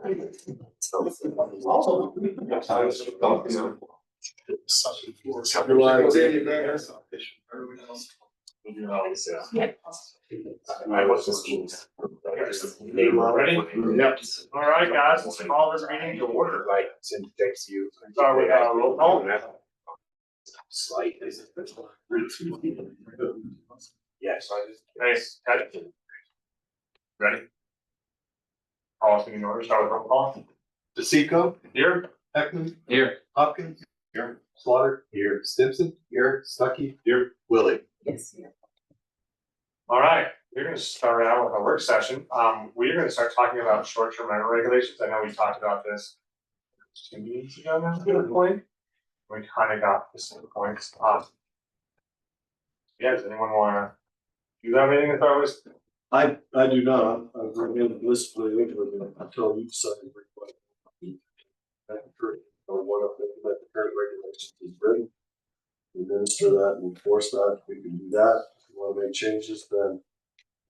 Ready? Yep. All right, guys, let's call this meeting to order. Start with roll call. Yes. Nice. Ready? Call us in order. Start with roll call. DeSico. Here. Heckman. Here. Hopkins. Here. Slaughter. Here. Stimson. Here. Stuckey. Here. Willie. Yes, yeah. All right, we're gonna start out with a work session. We're gonna start talking about short-term rental regulations. I know we talked about this 2 meetings ago now, at this point. We kind of got the same points. Yeah, does anyone wanna do that meeting with our list? I do not. I've reviewed the list for the interim until you decide to request. Or what if the current regulations is written. Administer that and enforce that. We can do that. If you want to make changes, then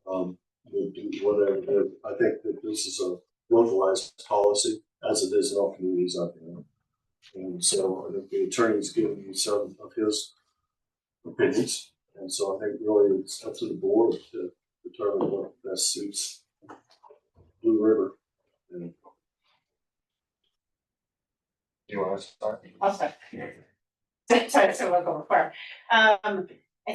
we'll do whatever. I think that this is a localized policy as it is in all communities out there. And so I think the attorney's given you some of his opinions. And so I think really it's up to the board to determine what best suits Blue River. And You wanna start? I'll start. So we'll go before. I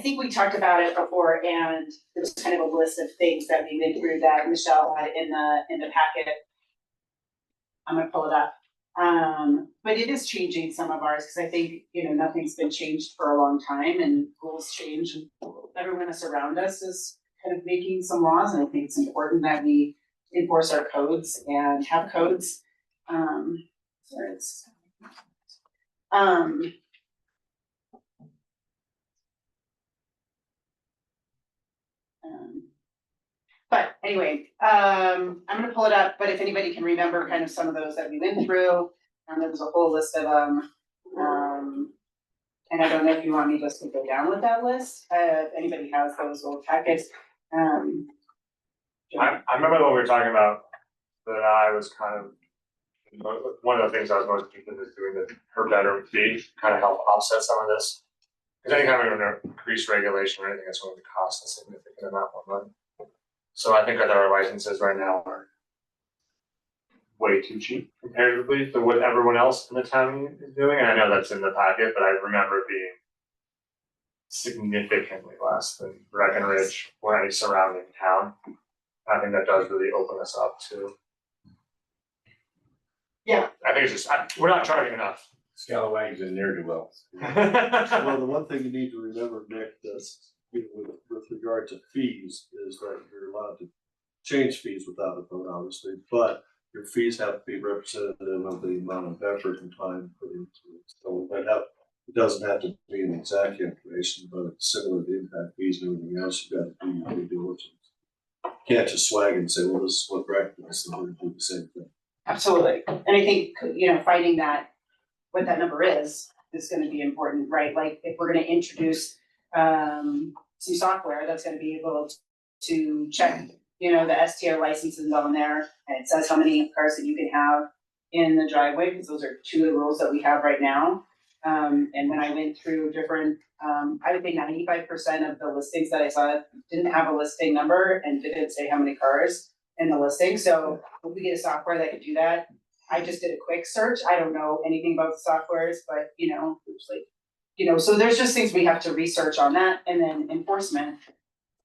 think we talked about it before, and there was kind of a list of things that we went through that Michelle had in the packet. I'm gonna pull it up. But it is changing some of ours, because I think, nothing's been changed for a long time, and rules change, and everyone that's around us is kind of making some laws, and I think it's important that we enforce our codes and have codes. But anyway, I'm gonna pull it up, but if anybody can remember kind of some of those that we went through, there was a whole list of them. And I don't know if you want me just to go down with that list, if anybody has those old packets. I remember when we were talking about that I was kind of, one of the things I was most interested in is doing the per bedroom fee, kind of help offset some of this. Because anytime we're gonna increase regulation or anything, it's going to cost a significant amount more money. So I think that our licenses right now are way too cheap comparatively to what everyone else in the town is doing. And I know that's in the packet, but I remember it being significantly less than Breckenridge or any surrounding town. I think that does really open us up to. Yeah. I think it's just, we're not charging enough. Scalawags and ne'er-do-wells. well, the one thing you need to remember, Nick, that's with regard to fees is that you're allowed to change fees without a vote, obviously, but your fees have to be representative of the amount of effort and time put into it. So it doesn't have to be an exact information, but it's similar to impact fees and everything else. You've got to do your due diligence. You can't just swag and say, well, this is what Brecken is, so we're going to do the same thing. Absolutely. And I think, finding that, what that number is going to be important, right? Like if we're going to introduce some software that's going to be able to check, the STO licenses on there, and it says how many cars that you can have in the driveway, because those are two of the rules that we have right now. And when I went through different, I would say 95% of the listings that I saw didn't have a listing number and didn't say how many cars in the listing. So if we get a software that could do that, I just did a quick search. I don't know anything about the softwares, but it's like, so there's just things we have to research on that, and then enforcement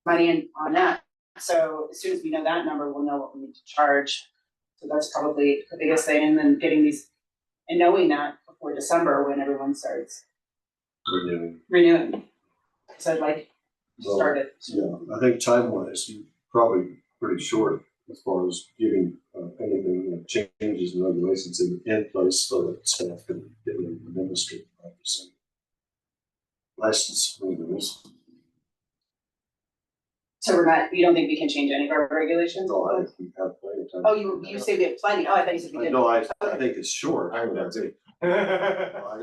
money on that. So as soon as we know that number, we'll know what we need to charge. So that's probably the biggest thing, and then getting these and knowing that before December when everyone starts renewing. So I'd like to start it. Yeah, I think time-wise, you're probably pretty short as far as giving anything, changes and regulations in place so that staff can get in and administer 5% license renewals. So you don't think we can change any of our regulations? No, I think we have plenty of time. Oh, you say we have plenty. Oh, I thought you said we didn't. No, I think it's short. I would agree. I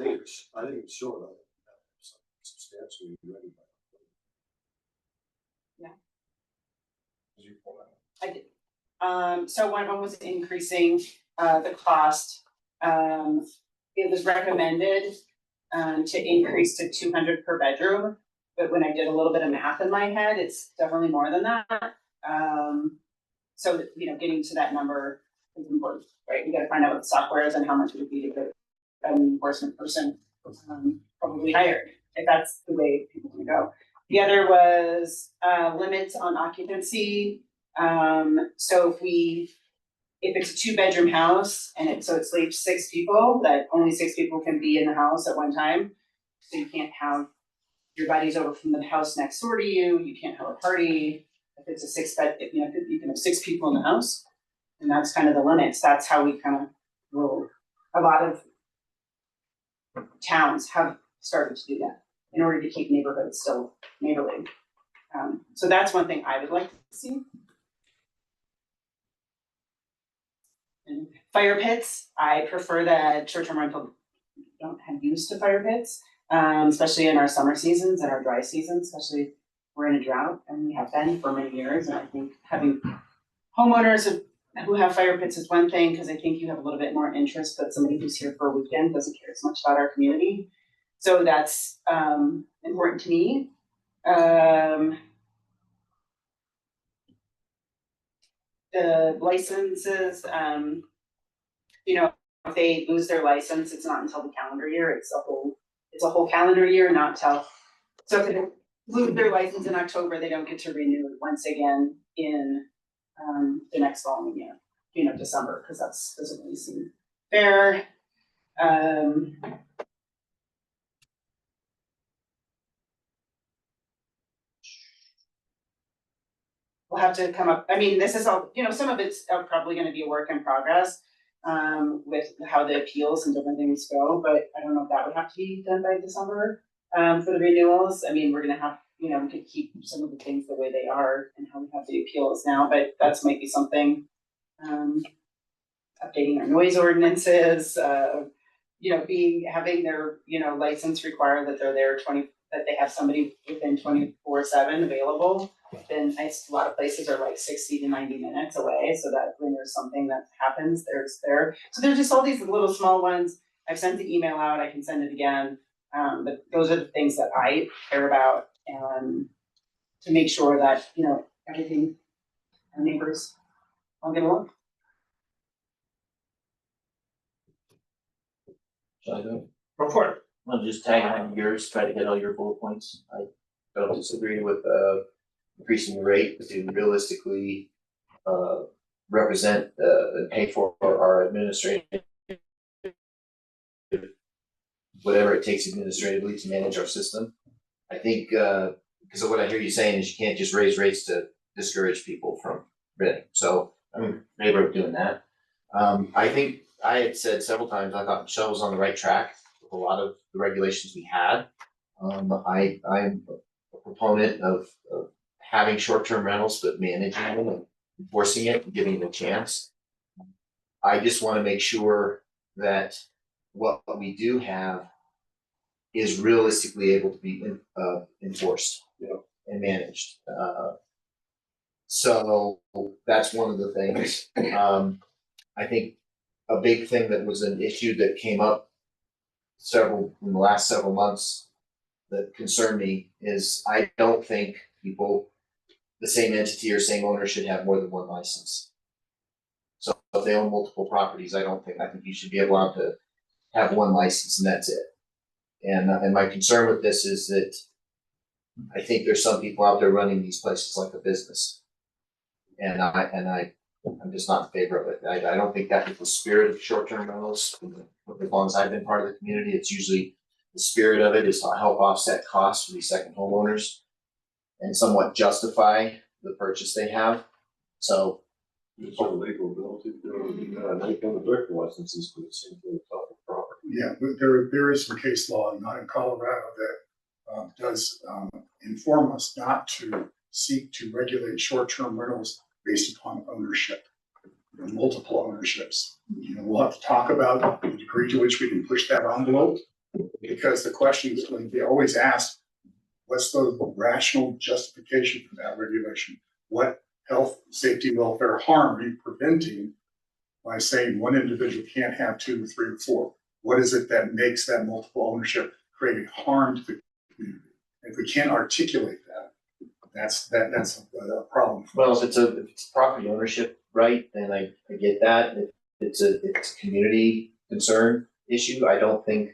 think it's short. I think we have substantially ready. Yeah. I did. So one of them was increasing the cost. It was recommended, to increase to 200 per bedroom, but when I did a little bit of math in my head, it's definitely more than that. So, you know, getting to that number is important, right? We gotta find out what the software is and how much it would be to get an enforcement person, probably hired, if that's the way people wanna go. The other was, limits on occupancy. So if it's a 2-bedroom house and it sleeps 6 people, that only 6 people can be in the house at one time. So you can't have your buddies over from the house next door to you, you can't have a party. If it's a 6-bed, you know, you can have 6 people in the house. And that's kind of the limits, that's how we kind of rule. A lot of towns have started to do that in order to keep neighborhoods still neighborly. So that's one thing I would like to see. And fire pits, I prefer that short-term rental don't have use to fire pits, especially in our summer seasons and our dry seasons, especially we're in a drought and we have been for many years. And I think having homeowners who have fire pits is one thing, because I think you have a little bit more interest, but somebody who's here for a weekend doesn't care as much about our community. So that's important to me. The licenses, you know, if they lose their license, it's not until the calendar year, it's a whole calendar year, not till. So if they lose their license in October, they don't get to renew it once again in the next following year, you know, December, because doesn't really seem fair. We'll have to come up, I mean, this is all, you know, some of it's probably gonna be a work in progress, with how the appeals and different things go, but I don't know if that would have to be done by December, for the renewals. I mean, we're gonna have, you know, we could keep some of the things the way they are and how we have the appeals now, but that's might be something. Updating our noise ordinances, you know, having their, you know, license require that they're there that they have somebody within 24/7 available. Then a lot of places are like 60 to 90 minutes away, so that when there's something that happens, there. So there's just all these little small ones. I've sent the email out, I can send it again. But those are the things that I care about, and to make sure that, you know, everything, our neighbors all get along. So I don't, Go for it. I'll just tag on yours, try to hit all your bullet points. I don't disagree with increasing the rate to realistically represent and pay for our administrative, whatever it takes administratively to manage our system. I think because of what I hear you saying is you can't just raise rates to discourage people from bidding. So I'm in favor of doing that. I think I had said several times, I thought Michelle was on the right track with a lot of the regulations we had. I'm a proponent of having short-term rentals, but managing them and enforcing it and giving it a chance. I just want to make sure that what we do have is realistically able to be enforced, you know, and managed. So that's one of the things. I think a big thing that was an issue that came up in the last several months that concerned me is I don't think people, the same entity or same owner should have more than one license. So if they own multiple properties, I think you should be allowed to have one license and that's it. And my concern with this is that I think there's some people out there running these places like a business. And I'm just not in favor of it. I don't think that is the spirit of short-term rentals. As long as I've been part of the community, it's usually the spirit of it is to help offset costs for these second homeowners and somewhat justify the purchase they have. So It's a legal ability to make them a liquor licenses for the same thing type of property. Yeah, but there is some case law, not in Colorado, that does inform us not to seek to regulate short-term rentals based upon ownership, multiple ownerships. You know, we'll have to talk about the degree to which we can push that envelope, because the question is going to be always asked, what's the rational justification for that regulation? What health, safety, welfare harm are you preventing by saying one individual can't have 2, 3, or 4? What is it that makes that multiple ownership creating harm to the community? If we can't articulate that, that's a problem. Well, if it's property ownership, right, then I get that. If it's a community concern issue, I don't think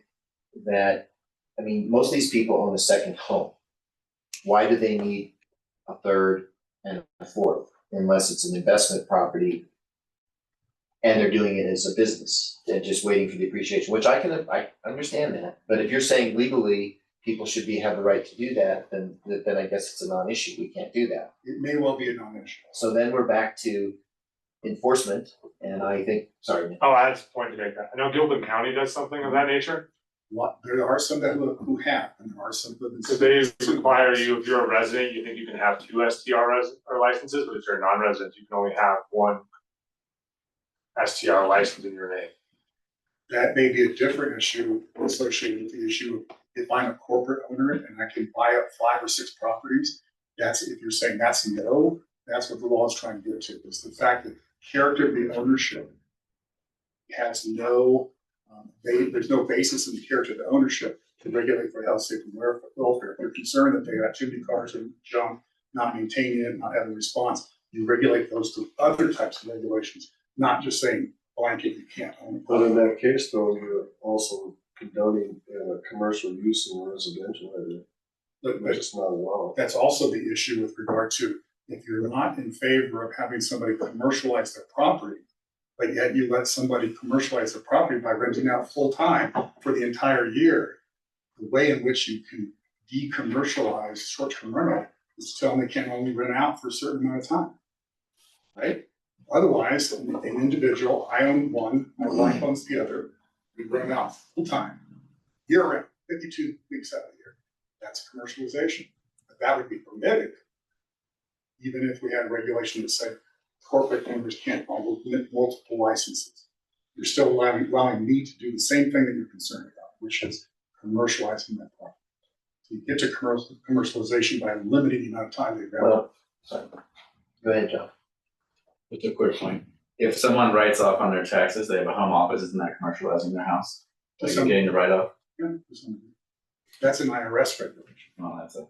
that, I mean, most of these people own a second home. Why do they need a third and a fourth unless it's an investment property and they're doing it as a business and just waiting for the appreciation, which I understand that. But if you're saying legally people should have the right to do that, then I guess it's a non-issue. We can't do that. It may well be a non-issue. So then we're back to enforcement, and I think, sorry. Oh, I had a point to make that. I know Gilpin County does something of that nature. There are some that who have, and there are some that. Because they require you, if you're a resident, you think you can have 2 STR licenses, but if you're a non-resident, you can only have 1 STR license in your name. That may be a different issue associated with the issue of if I'm a corporate owner and I can buy up 5 or 6 properties. That's, if you're saying that's no, that's what the law is trying to get to, is the fact that character of the ownership has no, there's no basis in the character of the ownership to regulate for health, safety, and welfare. If you're concerned that they got too many cars and junk, not maintaining it, not having a response, you regulate those through other types of regulations, not just saying blanket, you can't own it. But in that case, though, you're also condoning commercial use in residential area, which is not allowed. That's also the issue with regard to, if you're not in favor of having somebody commercialize their property, but yet you let somebody commercialize their property by renting out full time for the entire year, the way in which you can decommercialize short-term rental is to tell them they can only rent out for a certain amount of time, right? Otherwise, an individual, I own one, my wife owns the other, we rent out full time, year round, 52 weeks out of the year. That's commercialization. But that would be permitted, even if we had regulation that said corporate owners can't own multiple licenses. You're still allowing me to do the same thing that you're concerned about, which is commercializing that property. So you get to commercialization by limiting the amount of time they rent. Well, sorry. Go ahead, John. Just a quick point. If someone writes off on their taxes, they have a home office, isn't that commercializing their house? Like you're getting the write-off? Yeah, that's an IRS regulation. Well, that's a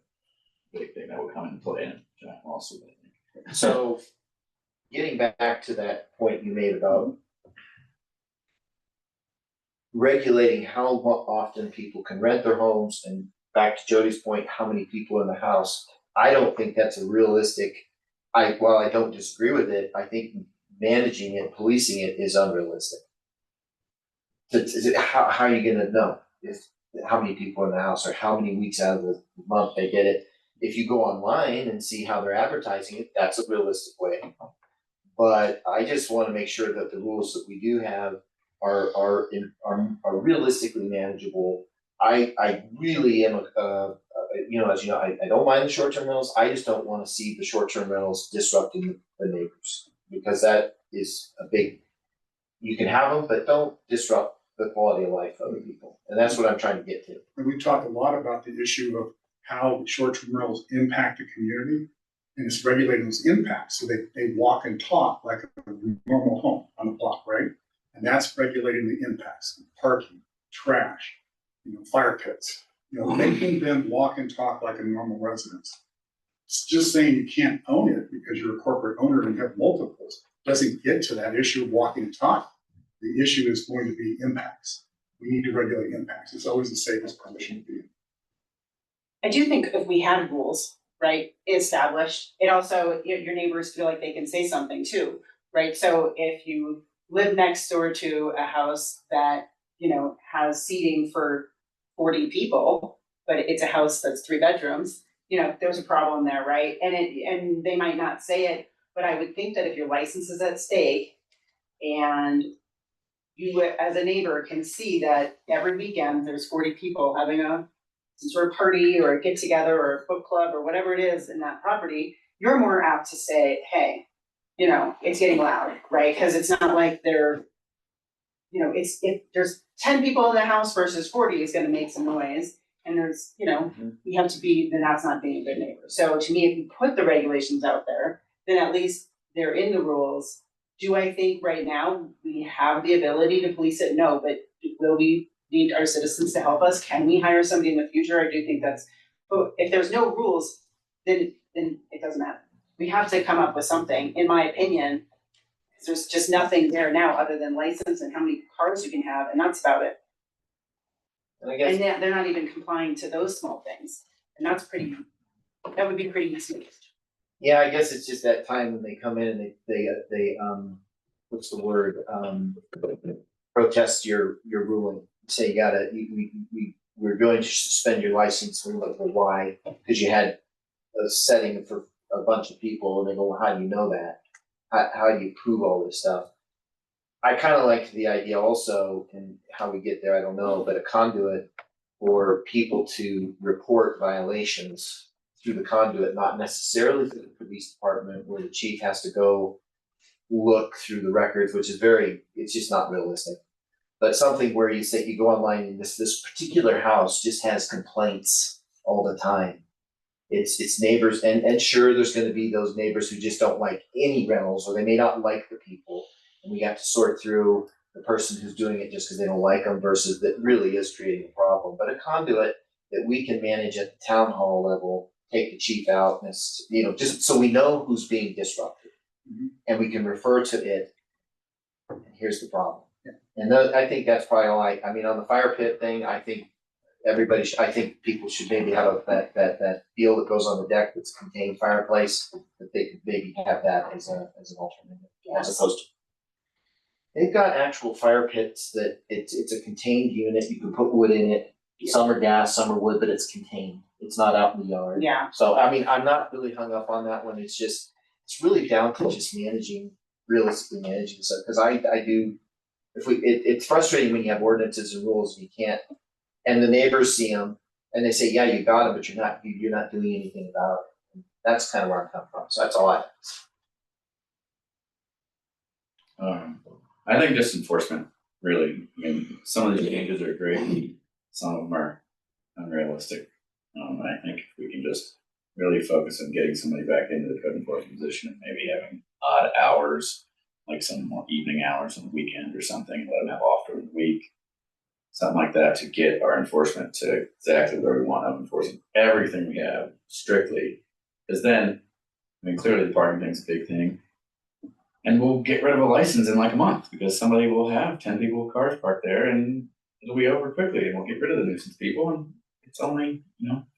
big thing that would come into play in a giant lawsuit, I think. So, getting back to that point you made about regulating how often people can rent their homes, and back to Jody's point, how many people in the house, I don't think that's a realistic, while I don't disagree with it, I think managing it, policing it is unrealistic. How are you gonna know how many people in the house or how many weeks out of the month they get it? If you go online and see how they're advertising it, that's a realistic way. But I just wanna make sure that the rules that we do have are realistically manageable. I really am as you know, I don't mind the short-term rentals, I just don't wanna see the short-term rentals disrupting the neighbors. Because that is a big, you can have them, but don't disrupt the quality of life of other people. And that's what I'm trying to get to. And we've talked a lot about the issue of how short-term rentals impact the community, and it's regulating those impacts. So they walk and talk like a normal home on the block, right? And that's regulating the impacts, parking, trash, fire pits, making them walk and talk like a normal residence. It's just saying you can't own it because you're a corporate owner and you have multiples doesn't get to that issue of walking and talking. The issue is going to be impacts. We need to regulate impacts. It's always the safest permission to be. I do think if we had rules, right, established, it also, your neighbors feel like they can say something too, right? So if you live next door to a house that, has seating for 40 people, but it's a house that's 3 bedrooms, there's a problem there, right? And they might not say it, but I would think that if your license is at stake and you as a neighbor can see that every weekend there's 40 people having some sort of party or a get together or a book club or whatever it is in that property, you're more apt to say, hey, it's getting loud, right? Because it's not like they're, if there's 10 people in the house versus 40 is gonna make some noise. And there's, we have to be, then that's not being a good neighbor. So to me, if you put the regulations out there, then at least they're in the rules Do I think right now we have the ability to police it? No, but will we need our citizens to help us? Can we hire somebody in the future? I do think that's, but if there's no rules, then it doesn't matter. We have to come up with something, in my opinion. 'Cause there's just nothing there now other than license and how many cars you can have, and that's about it. And I guess, And they're not even complying to those small things, and that would be pretty misleading. yeah, I guess it's just that time when they come in and they, what's the word, protest your ruling. Say you gotta, we're going to suspend your license, we're like, well, why? Because you had a setting for a bunch of people, and they go, well, how do you know that? How do you prove all this stuff? I kind of like the idea also, and how we get there, I don't know, but a conduit for people to report violations through the conduit, not necessarily through the police department, where the chief has to go look through the records, which is it's just not realistic. But something where you say, you go online and this particular house just has complaints all the time. It's neighbors, and sure, there's gonna be those neighbors who just don't like any rentals, or they may not like the people. And we have to sort through the person who's doing it just because they don't like them versus that really is creating a problem. But a conduit that we can manage at the town hall level, take the chief out, and it's, just so we know who's being disrupted. And we can refer to it, and here's the problem. And I think that's probably all I mean, on the fire pit thing, I think I think people should maybe have that deal that goes on the deck that's a contained fireplace, that they could maybe have that as an alternative, as opposed to. They've got actual fire pits that it's a contained unit, you can put wood in it, some are gas, some are wood, but it's contained, it's not out in the yard. Yeah. So, I mean, I'm not really hung up on that one, it's really down to just realistically managing stuff, because I do, it's frustrating when you have ordinances and rules and you can't, and the neighbors see them, and they say, yeah, you got them, but you're not doing anything about it. That's kind of where I'm coming from, so that's all I have. I think just enforcement, really, I mean, some of the changes are great, some of them are unrealistic. I think if we can just really focus on getting somebody back into the code enforcement position and maybe having odd hours, like some more evening hours on the weekend or something, let them have off during the week. Something like that to get our enforcement to exactly where we want to enforce everything we have strictly. Because then, I mean, clearly the parking thing's a big thing. And we'll get rid of a license in like a month because somebody will have 10 people with cars parked there and it'll be over quickly and we'll get rid of the nuisance people. And it's only,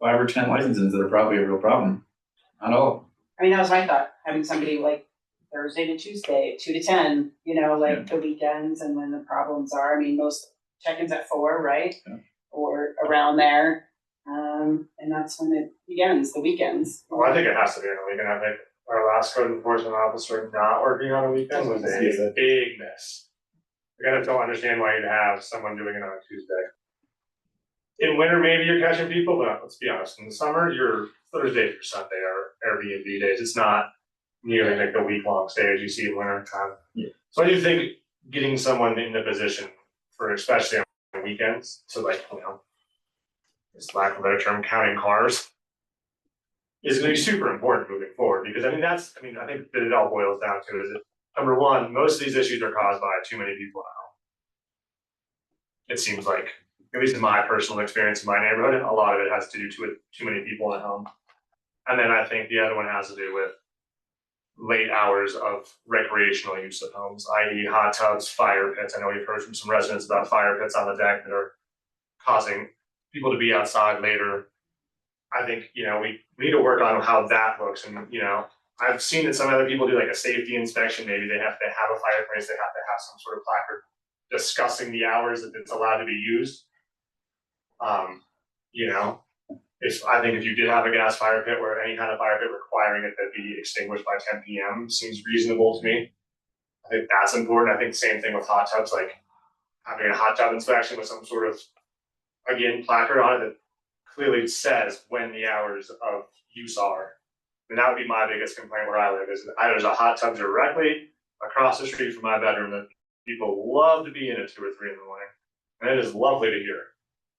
5 or 10 licenses that are probably a real problem. Not all. I mean, that was my thought, having somebody like Thursday to Tuesday, 2 to 10, the weekends and when the problems are. I mean, most check-ins at 4, right? Yeah. Or around there. And that's when it begins, the weekends. Well, I think it has to be on the weekend. I think our last code enforcement officer not working on a weekend was a big miss. I just don't understand why you'd have someone doing it on a Tuesday. In winter, maybe you're catching people, but let's be honest, in the summer, your Thursday through Sunday are Airbnb days. It's not nearly like the week-long stay as you see in winter time. Yeah. So I do think getting someone in the position for, especially on weekends, to just lack of a better term, counting cars, is gonna be super important moving forward, because I think that it all boils down to is that, number one, most of these issues are caused by too many people at home. It seems like, at least in my personal experience in my neighborhood, a lot of it has to do with too many people at home. And then I think the other one has to do with late hours of recreational use of homes, i.e. hot tubs, fire pits. I know we've heard from some residents about fire pits on the deck that are causing people to be outside later. I think, we need to work on how that looks. And, I've seen that some other people do like a safety inspection. Maybe they have to have a fireplace, they have to have some sort of placard discussing the hours that it's allowed to be used. I think if you did have a gas fire pit or any kind of fire pit requiring it to be extinguished by 10 p.m. seems reasonable to me. I think that's important. I think the same thing with hot tubs, like having a hot tub inspection with some sort of, again, placard on it that clearly says when the hours of use are. And that would be my biggest complaint where I live, is that there's a hot tub directly across the street from my bedroom that people love to be in at 2 or 3 in the morning. And it is lovely to hear.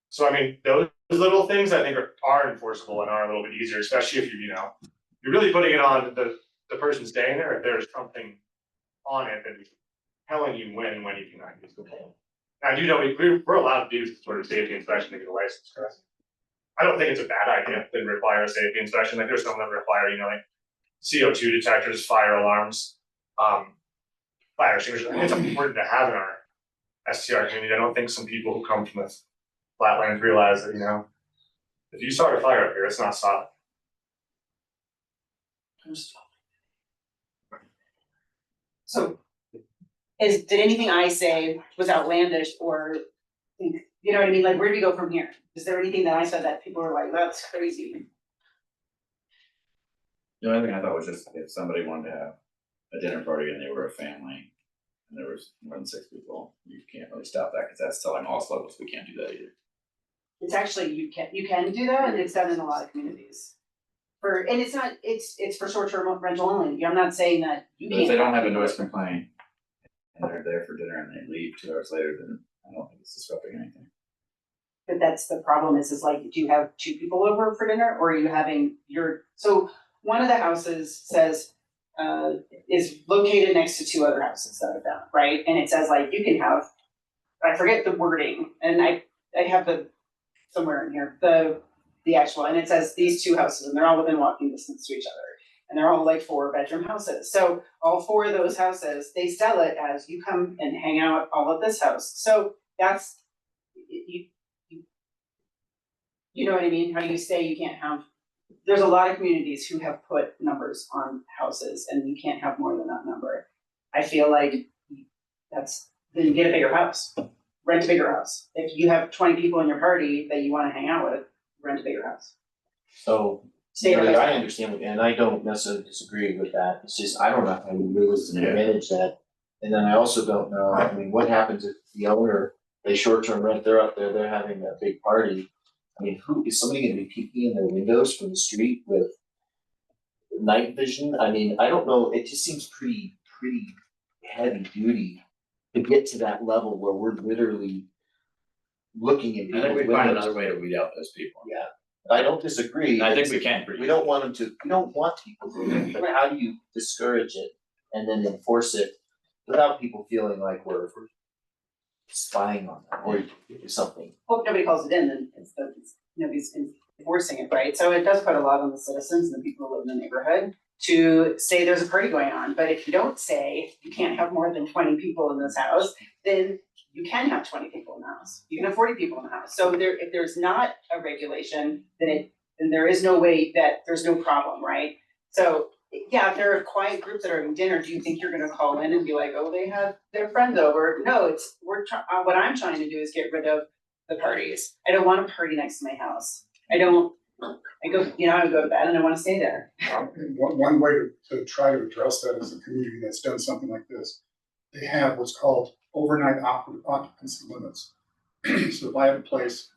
So, those little things I think are enforceable and are a little bit easier, especially if you're really putting it on the person staying there. If there's something on it than telling you when you cannot use the poll. Now, I do know we're allowed to do sort of safety inspection to get a license, correct? I don't think it's a bad idea to require a safety inspection, like there's some that require, like CO2 detectors, fire alarms, fire extinguishers. I think it's important to have in our STR community. I don't think some people who come from the flatlands realize that, if you start a fire up here, it's not stopping. So did anything I say was outlandish or, you know what I mean? Like, where do we go from here? Is there anything that I said that people were like, that's crazy? The only thing I thought was just if somebody wanted to have a dinner party and they were a family and there was more than 6 people, you can't really stop that because that's telling all levels we can't do that either. It's actually, you can do that, and it's done in a lot of communities. And it's not, it's for short-term rental only. I'm not saying that you But if can't. they don't have a noise complaint and they're there for dinner and they leave 2 hours later, then I don't think it's disrupting anything. But that's the problem is like, do you have 2 people over for dinner or are you having so one of the houses says, is located next to 2 other houses that are down, right? And it says like, you can have, I forget the wording, and I have somewhere in here, the actual, and it says these 2 houses and they're all within walking distance to each other. And they're all like 4-bedroom houses. So all 4 of those houses, they sell it as you come and hang out all at this house. So that's, you know what I mean? How you say you can't have, there's a lot of communities who have put numbers on houses and you can't have more than that number. I feel like then you get a bigger house, rent a bigger house. If you have 20 people in your party that you wanna hang out with, rent a bigger house. So, Stay Mary, the I understand, and I don't necessarily disagree with that, it's just, I don't know how you realistically Yeah. manage that. And then I also don't know, I mean, what happens if the owner, they short-term rent, they're up there, they're having a big party. I mean, is somebody gonna be peeking in their windows from the street with night vision? I mean, I don't know, it just seems pretty heavy duty to get to that level where we're literally looking at I think we people's find windows. another way to weed out those people. Yeah, I don't disagree. And I think we can. We don't want them to, we don't want people doing it, but how do you discourage it and then enforce it without people feeling like we're spying on them or something? Hope nobody calls it in, then nobody's enforcing it, right? So it does put a lot on the citizens and the people who live in the neighborhood to say there's a party going on. But if you don't say you can't have more than 20 people in this house, then you can have 20 people in the house. You can have 40 people in the house. So if there's not a regulation, then there is no way that there's no problem, right? So yeah, if there are quiet groups that are having dinner, do you think you're gonna call in and be like, oh, they have their friends over? No, what I'm trying to do is get rid of the parties. I don't want a party next to my house. I go to bed and I wanna stay there. And one way to try to address that as a community that's done something like this, they have what's called overnight occupancy limits. So if I have a place,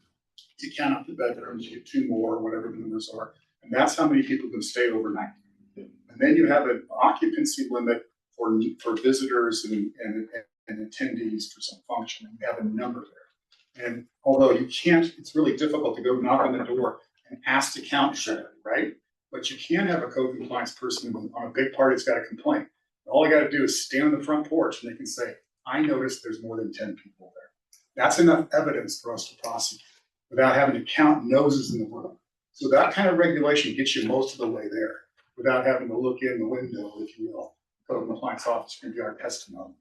you count up the bedrooms, you get 2 more, whatever the numbers are, and that's how many people can stay overnight. And then you have an occupancy limit for visitors and attendees for some function, and you have a number there. And although you can't, it's really difficult to go knock on the door and ask to count everybody, right? But you can have a code compliance person on a big party that's got a complaint. All I gotta do is stand on the front porch and they can say, I noticed there's more than 10 people there. That's enough evidence for us to prosecute without having to count noses in the room. So that kind of regulation gets you most of the way there without having to look in the window, if you will. Code compliance officer can be our testimony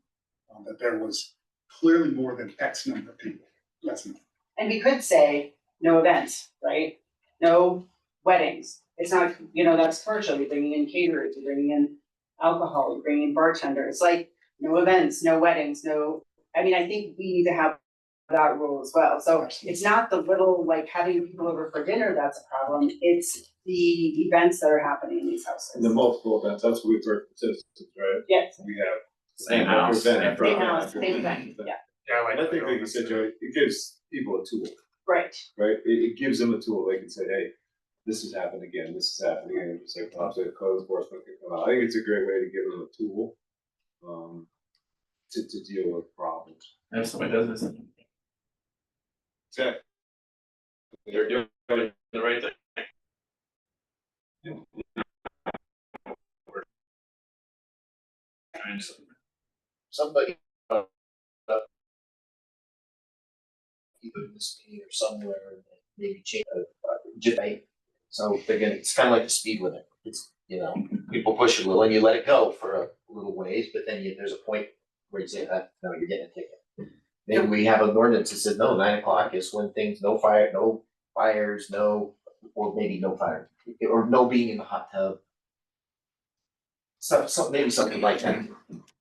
that there was clearly more than X number of people. That's enough. And we could say no events, right? No weddings. It's not, that's commercial. You're bringing in caterers, you're bringing in alcohol, you're bringing in bartenders. Like no events, no weddings, I think we need to have that rule as well. So it's not the little, like having people over for dinner that's a problem. It's the events that are happening in these houses. The multiple events, that's what we've heard from citizens, right? Yes, We have. Same house, same event, same program. house, same event, yeah, Yeah, And I think, like you said, Joey, it gives people a tool, right. right? It gives them a tool. They can say, hey, this has happened again, this is happening again. Just like Tom said, code enforcement can come out. I think it's a great way to give them a tool to deal with problems. And if somebody does this, Exactly. they're doing the right thing. Trying to somebody, either in this meeting or somewhere, maybe change, right? So they're gonna, it's kind of like the speed limit. It's, you know, people push a little and you let it go for a little ways, but then there's a point where you say, no, you're getting a ticket. Maybe we have an ordinance that says, no, 9 o'clock is when things, no fires, no, or maybe no fire, or no being in the hot tub. So maybe something like that.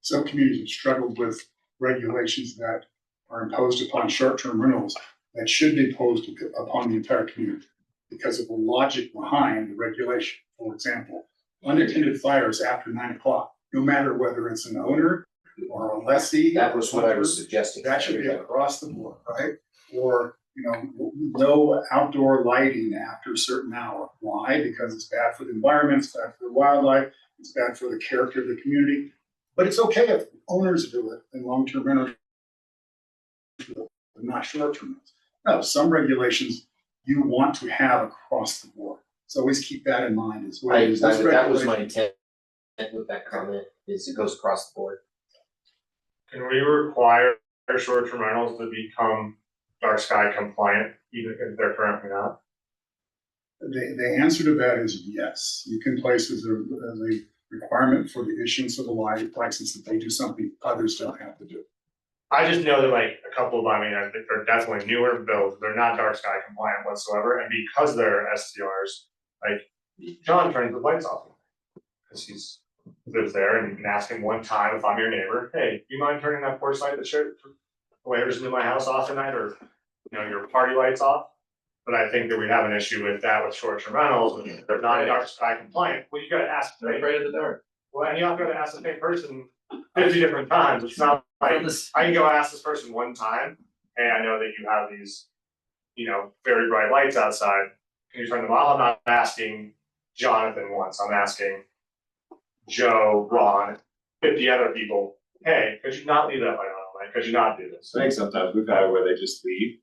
Some communities have struggled with regulations that are imposed upon short-term rentals that should be imposed upon the entire community because of the logic behind the regulation. For example, unattended fires after 9 o'clock, no matter whether it's an owner or a lessee. That was what I was suggesting. That should be across the board, right? Or, no outdoor lighting after a certain hour. Why? Because it's bad for the environment, it's bad for the wildlife, it's bad for the character of the community. But it's okay if owners do it and long-term renters do it, but not short-term rentals. No, some regulations you want to have across the board. So always keep that in mind as well. That was my intent with that comment, is it goes across the board. Can we require short-term rentals to become dark sky compliant, even if they're currently not? The answer to that is yes. You can place as a requirement for the issuance of a license that they do something others don't have to do. I just know that like a couple of, I think they're definitely newer builds, they're not dark sky compliant whatsoever, and because they're STRs, like John turns the lights off. Cause he's lives there and you can ask him one time if I'm your neighbor, hey, do you mind turning that porch light that flares into my house off tonight, or your party lights off? But I think that we have an issue with that with short-term rentals, and they're not dark sky compliant, well, you gotta ask, They're afraid of the dark. well, and you have to ask the same person 50 different times, it's not like, I can go ask this person one time, hey, I know that you have these, very bright lights outside, can you turn them off? I'm not asking Jonathan once, I'm asking Joe, Ron, 50 other people, hey, could you not leave that light on, like, could you not do this? I think sometimes we've had it where they just leave,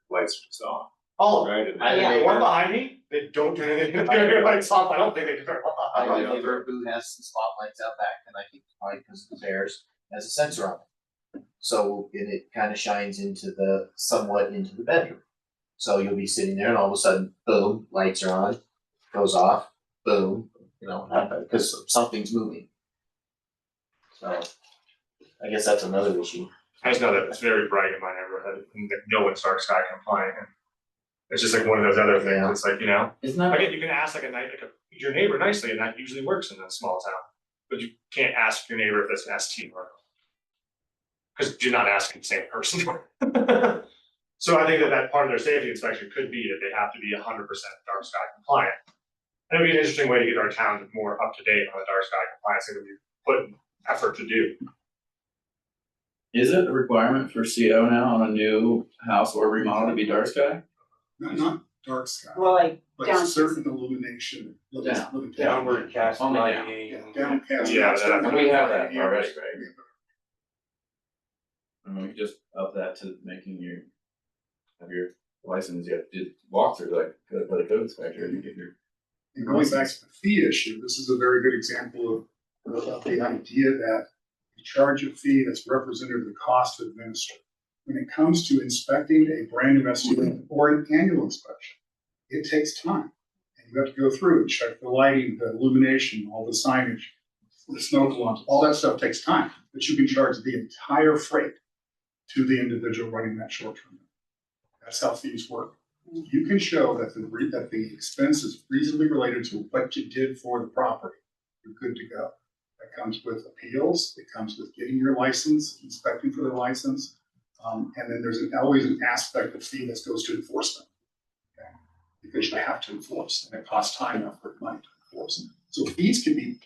lights are just on, Oh, right? And I- the one behind me, they don't turn anything, turn their lights off, I don't think they turn them I have off. a neighbor who has some spotlights out back, and I think probably because of the stairs, has a sensor on it. So it kind of shines somewhat into the bedroom. So you'll be sitting there and all of a sudden, boom, lights are on, goes off, boom, because something's moving. So I guess that's another issue. I just know that it's very bright in my neighborhood, and that no one's dark sky compliant. And it's just like one of those other things, Yeah. it's like, Isn't that again, you can ask your neighbor nicely, and that usually works in a small town. But you can't ask your neighbor if it's an ST or. Because you're not asking the same person. So I think that part of their safety inspection could be that they have to be 100% dark sky compliant. And it'd be an interesting way to get our town more up to date on the dark sky compliance, that we put effort to do. Is it a requirement for CO now on a new house or remodel to be dark sky? Not dark sky, Well, like but down. certain illumination. Downward cast Only down. lighting. Yeah, downcast. Yeah, And we have that Yeah. already, right? And we just up that to making have your license, you have to walk through, like, go to the code inspector and get your. And going back to the fee issue, this is a very good example of the idea that you charge a fee that's representative of the cost to administer. When it comes to inspecting a brand new SUV or an annual inspection, it takes time. And you have to go through and check the lighting, the illumination, all the signage, the smoke alarms, all that stuff takes time. But you can charge the entire freight to the individual running that short term. That's how fees work. You can show that the expense is reasonably related to what you did for the property. You're good to go. That comes with appeals. It comes with getting your license, inspecting for the license. And then there's always an aspect of fee that goes to enforcement. Okay? Because you have to enforce, and it costs time, effort, money to enforce. So fees can be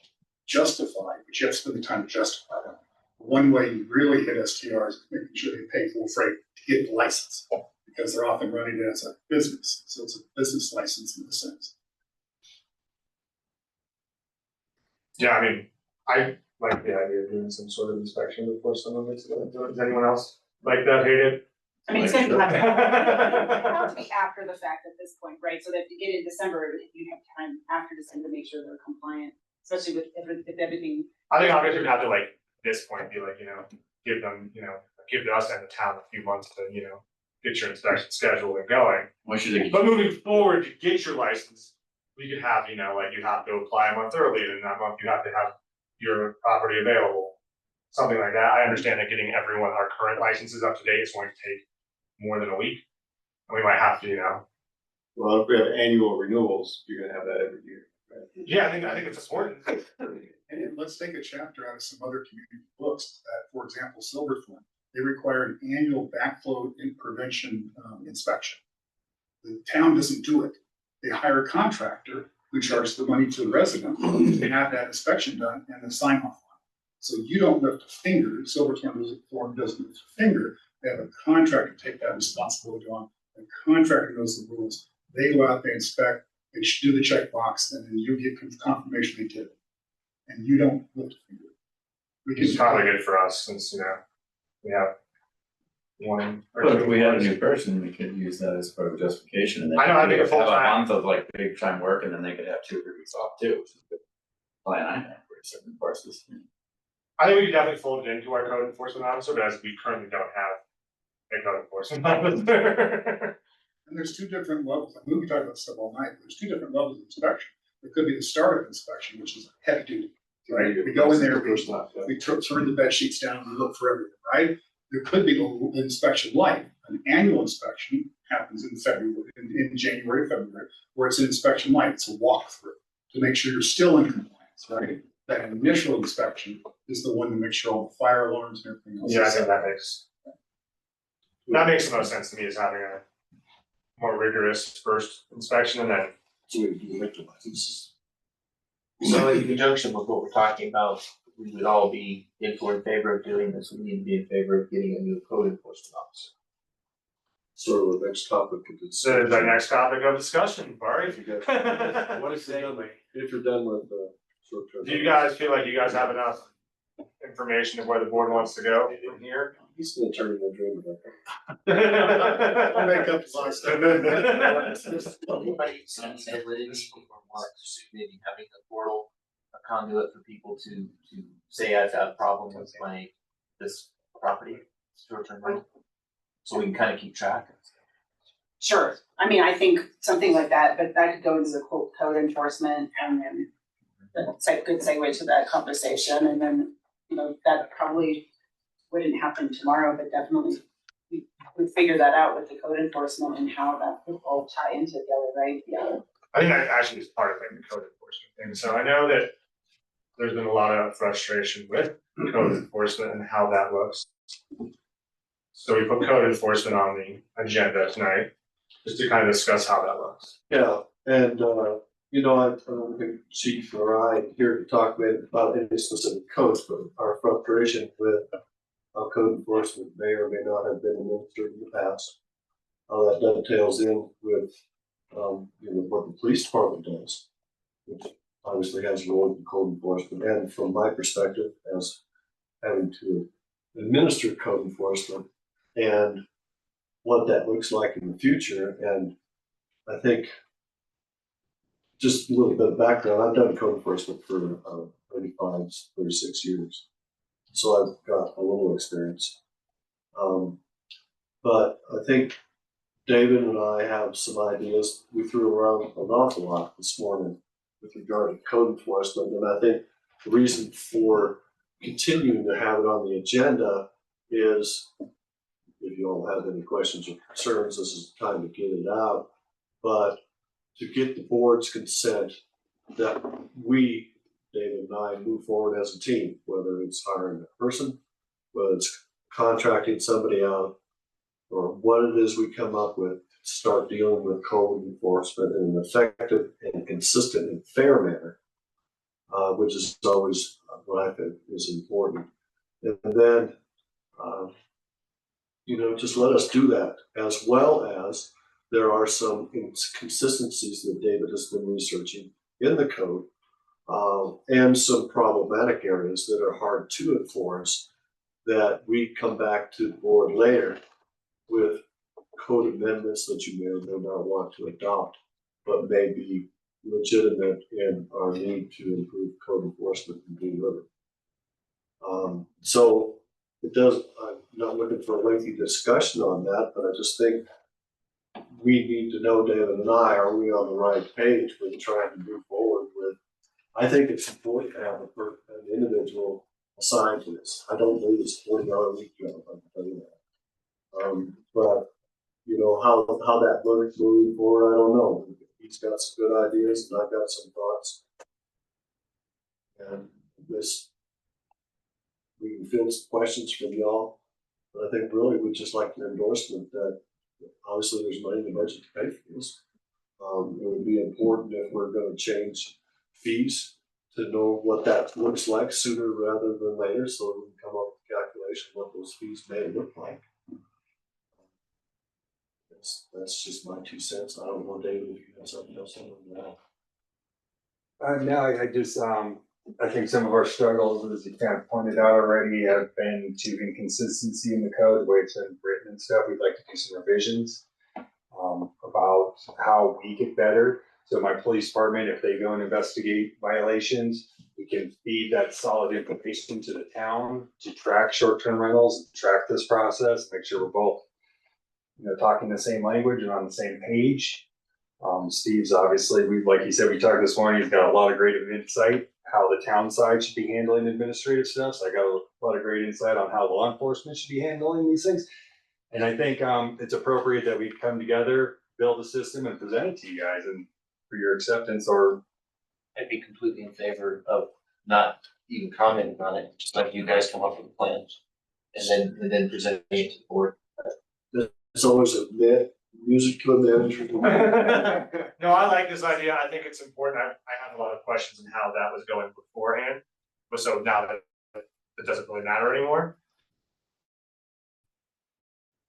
justified, but you have to spend the time to justify them. One way you really hit STRs is making sure they pay full freight to get the license, because they're often running it as a business. So it's a business license in a sense. Yeah, I like the idea of doing some sort of inspection before some of it's going to do it. Does anyone else like that, hate it? It's gonna Like, have to be after the fact at this point, right? So that if you get in December, you have time after December to make sure they're compliant, especially with if everything. I think obviously we'd have to like, at this point, be like, give them, give us and the town a few months to, get your inspection scheduled and going. Why should they? But moving forward, to get your license, we could have, like you have to apply a month early, and in that month you have to have your property available. Something like that. I understand that getting everyone our current licenses up to date is going to take more than a week. And we might have to, Well, if we have annual renewals, you're gonna have that every year, right? yeah, I think it's important. And let's take a chapter out of some other community books that, for example, Silverthorne, they require an annual backflow prevention inspection. The town doesn't do it. They hire a contractor who charges the money to the resident to have that inspection done and then sign off on it. So you don't lift a finger, Silverthorne doesn't lift a finger. They have a contractor take that responsibility on. The contractor knows the rules. They go out, they inspect, they do the checkbox, and then you get confirmation they did it. And you don't lift a finger. We It's can probably good for us since, we have one. or But if two we had a employees. new person, we could use that as part of justification, and then I know, I think a have a full-time- month of like big time work, and then they could have 2 or 3 weeks off too, which is a good plan I have for certain courses. I think we could definitely fold it into our code enforcement officer, but as we currently don't have a code enforcement officer. And there's 2 different levels. I mean, we talk about stuff all night. There's 2 different levels of inspection. There could be the startup inspection, which is heavy duty, right? We go in there, First off, yeah. we turn the bed sheets down, we look for everything, right? There could be an inspection light. An annual inspection happens in February, in January, February, where it's an inspection light. It's a walkthrough to make sure you're still in compliance, right? That initial inspection is the one to make sure all the fire alarms and everything else. Yeah, I is think set. that makes the most sense to me, is having a more rigorous first inspection and then. So we do make the licenses. So in conjunction with what we're talking about, we would all be in favor of doing this, we need to be in favor of getting a new code enforcement officer. Sort of the next topic of So is our next topic of discussion, Barry. What if you're done with the short term? Do you guys feel like you guys have enough information of where the board wants to go from here? He's gonna turn into a dream about I'll make up a lot of stuff. Anybody sense that maybe having a portal, a conduit for people to say I've got a problem with this property, short-term rental? So we can kind of keep track. Sure, I mean, I think something like that, but that could go into the code enforcement and then that's a good segue to that conversation, and then, that probably wouldn't happen tomorrow, but definitely we'd figure that out with the code enforcement and how that would all tie in together, right? Yeah. I think that actually is part of like the code enforcement thing. So I know that there's been a lot of frustration with code enforcement and how that looks. So we put code enforcement on the agenda tonight, just to kind of discuss how that looks. Yeah, and, I don't think Chief or I here to talk about any specific codes, but our frustration with how code enforcement may or may not have been administered in the past. How that dovetails in with, what the police department does, which obviously has a role in code enforcement, and from my perspective, as having to administer code enforcement, and what that looks like in the future. And I think just a little bit of background, I've done code enforcement for 35, 36 years. So I've got a little experience. But I think David and I have some ideas. We threw around an awful lot this morning with regard to code enforcement. And I think the reason for continuing to have it on the agenda is, if you all have any questions or concerns, this is the time to get it out. But to get the board's consent that we, David and I, move forward as a team, whether it's hiring a person, whether it's contracting somebody out, or what it is we come up with, start dealing with code enforcement in an effective and consistent and fair manner, which is always what I think is important. And then, just let us do that, as well as there are some inconsistencies that David has been researching in the code, and some problematic areas that are hard to enforce, that we come back to the board later with code amendments that you may or may not want to adopt, but may be legitimate in our need to improve code enforcement and deliver. So it does, I'm not looking for a lengthy discussion on that, but I just think we need to know, David and I, are we on the right page with trying to move forward with? I think it's important to have an individual assigned to this. I don't believe it's a 40-hour week job, I can tell you that. But, you know, how that looks moving forward, I don't know. He's got some good ideas and I've got some thoughts. And this, we can field some questions from y'all. But I think really we'd just like an endorsement that obviously there's money in the budget to pay for this. It would be important if we're gonna change fees to know what that looks like sooner rather than later, so we can come up with a calculation of what those fees may look like. That's just my 2 cents. I don't know, David, if you have something else on that. No, I just, I think some of our struggles, as you kind of pointed out already, have been to inconsistency in the code, the way it's been written and stuff. We'd like to do some revisions about how we get better. So my police department, if they go and investigate violations, we can feed that solid information to the town to track short-term rentals, track this process, make sure we're both, talking the same language and on the same page. Steve's obviously, like he said, we talked this morning, he's got a lot of great insight, how the town side should be handling administrative stuff. So I got a lot of great insight on how law enforcement should be handling these things. And I think it's appropriate that we come together, build a system and present it to you guys and for your acceptance, or I'd be completely in favor of not even commenting on it, just like you guys come up with plans. And then presenting it to the board. It's always a music to a manager. No, I like this idea. I think it's important. I had a lot of questions on how that was going beforehand. But so now that it doesn't really matter anymore.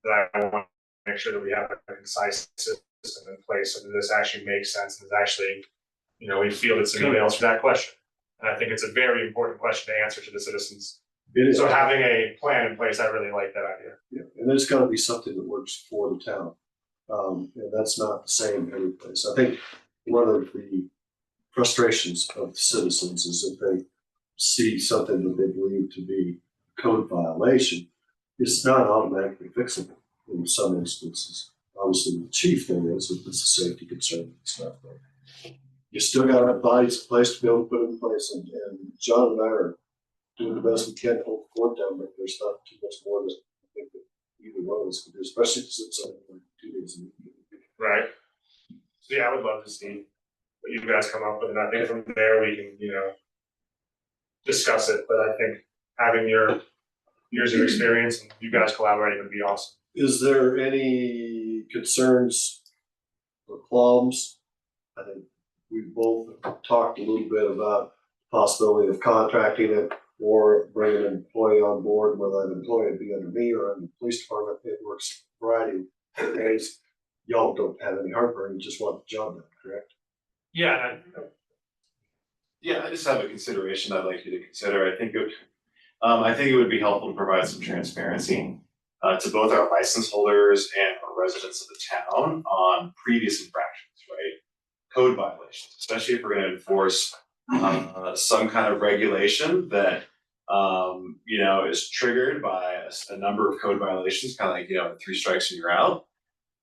That I want to make sure that we have a concise system in place so that this actually makes sense and is actually, we fielded some emails for that question. And I think it's a very important question to answer to the citizens. It is. So having a plan in place, I really like that idea. Yeah, and there's gotta be something that works for the town. And that's not the same every place. I think one of the frustrations of the citizens is that they see something that they believe to be a code violation. It's not automatically fixable in some instances. Obviously, the chief thing is if it's a safety concern and stuff. But you still gotta have bodies, a place to be able to put in place, and John and I are doing the best we can to hold the fort down, but there's not too much more that I think that either one of us can do, especially since it's only like 2 days a week. Right. So yeah, I would love to see what you guys come up with, and I think from there we can, discuss it. But I think having your years of experience and you guys collaborating would be awesome. Is there any concerns or qualms? I think we both talked a little bit about the possibility of contracting it or bringing an employee on board, whether that employee would be under me or under the police department. It works a variety of ways. Y'all don't have any heartburn, you just want the job done, correct? Yeah. Yeah, I just have a consideration I'd like you to consider. I think it would be helpful to provide some transparency to both our license holders and our residents of the town on previous infractions, right? Code violations, especially if we're going to enforce some kind of regulation that is triggered by a number of code violations, kind of like 3 strikes and you're out.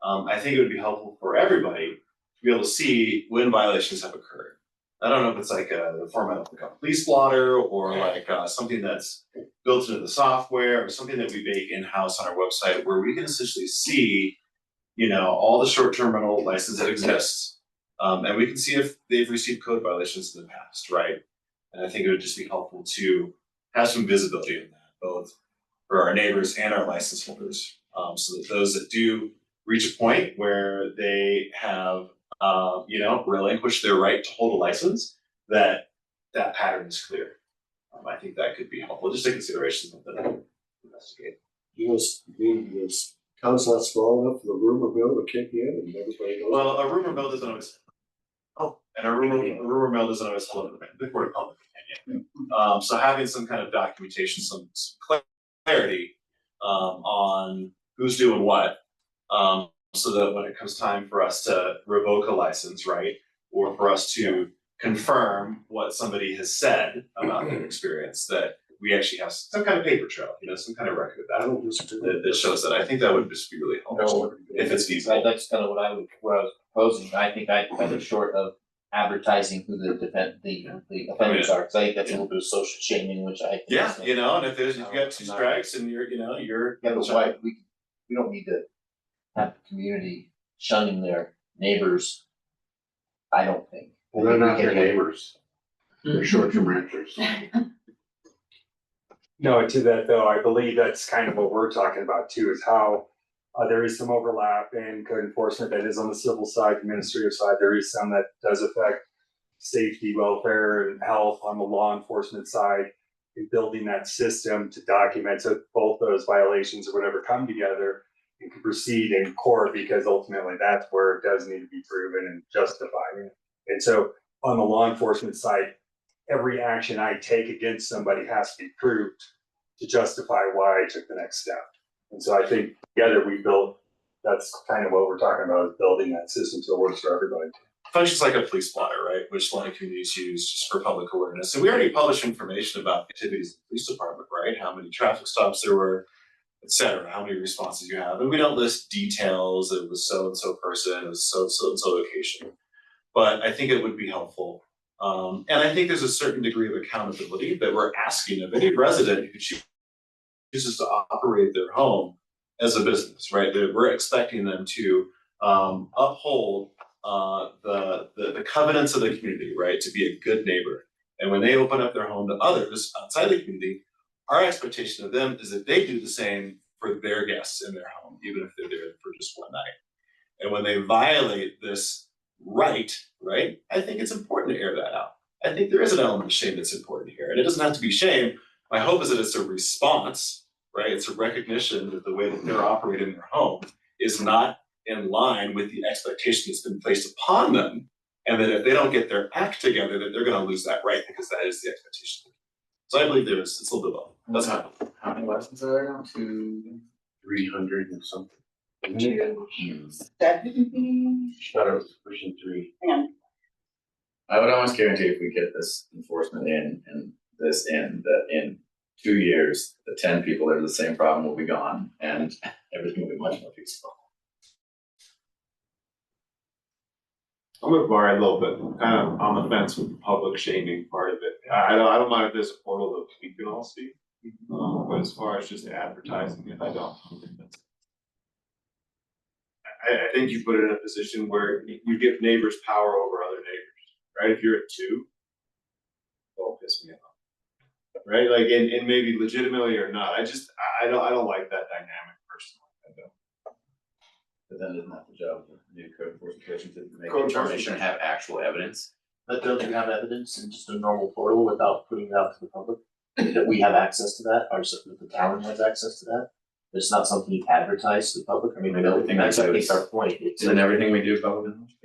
I think it would be helpful for everybody to be able to see when violations have occurred. I don't know if it's like the format of like a police blotter or like something that's built into the software or something that we bake in-house on our website where we can essentially see, all the short-term rental licenses that exist. And we can see if they've received code violations in the past, right? And I think it would just be helpful to have some visibility in that, both for our neighbors and our license holders, so that those that do reach a point where they have relinquish their right to hold a license, that pattern is clear. I think that could be helpful, just a consideration something to investigate. This town's not strong enough for the rumor mill to kick in and everybody knows. Well, a rumor mill doesn't always, and a rumor mill doesn't always hold the court of public opinion. So having some kind of documentation, some clarity on who's doing what, so that when it comes time for us to revoke a license, right, or for us to confirm what somebody has said about their experience, that we actually have some kind of paper trail, some kind of record I of don't disagree. that shows that. I think that would just be really helpful if it's feasible. That's kind of what I was proposing. I think I cut it short of advertising who the offenders are, because I think that's a little bit of social shaming, which I think. Yeah, is- and if you've got two strikes and you're. Yeah, but why, we don't need to have the community shunning their neighbors. I don't think. Well, they're not your We can- neighbors, they're short-term renters. No, and to that though, I believe that's kind of what we're talking about too, is how there is some overlap in code enforcement that is on the civil side, administrative side. There is some that does affect safety, welfare, and health on the law enforcement side. And building that system to document so both those violations or whatever come together and can proceed in court, because ultimately that's where it does need to be proven and justified. And so on the law enforcement side, every action I take against somebody has to be proved to justify why I took the next step. And so I think together we build, that's kind of what we're talking about, is building that system so it works for everybody. Functions like a police blotter, right, which a lot of communities use just for public awareness. And we already publish information about activities in the police department, right? How many traffic stops there were, et cetera, how many responses you have. And we don't list details, it was so-and-so person, it was so-and-so location. But I think it would be helpful. And I think there's a certain degree of accountability that we're asking of any resident who chooses to operate their home as a business, right? That we're expecting them to uphold the covenants of the community, right? To be a good neighbor. And when they open up their home to others outside the community, our expectation of them is that they do the same for their guests in their home, even if they're there for just one night. And when they violate this right, I think it's important to air that out. I think there is an element of shame that's important here. And it doesn't have to be shame. My hope is that it's a response, right? It's a recognition that the way that they're operating their home is not in line with the expectation that's been placed upon them, and that if they don't get their act together, that they're going to lose that right, because that is the expectation. So I believe it's a little bit of both. That's my hope. How many licenses are there now? 300 and something. That, Thought it was pushing 3. I would almost guarantee if we get this enforcement in that in 2 years, the 10 people that are the same problem will be gone and everything will be much more peaceful. I'm with Mari a little bit, kind of on the fence with the public shaming part of it. I don't mind if there's a portal that we can all see. But as far as just advertising it, I don't think that's. I think you put it in a position where you give neighbors power over other neighbors, right? If you're at 2, don't piss me off. Right? Like, and maybe legitimately or not. I don't like that dynamic personally. I don't. But then isn't that the job of the new code enforcement commission to make Code determination and have actual evidence? But don't you have evidence in just a normal portal without putting it out to the public? That we have access to that, or that the town has access to that? It's not something you advertise to the public. I mean, I know that's I think our point. It's Isn't everything we do public knowledge?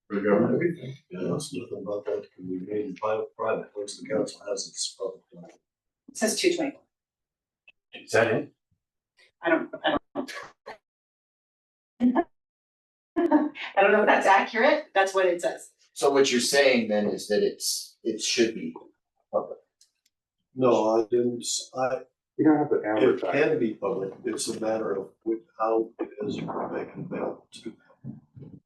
For the government, everything. Yeah, there's nothing about that that can be made in private, once the council has its public. it says 224. Is that it? I don't I don't know if that's accurate. That's what it says. So what you're saying then is that it should be public. No, I didn't, We don't have to it advertise. can be public, it's a matter of how it is making available to them.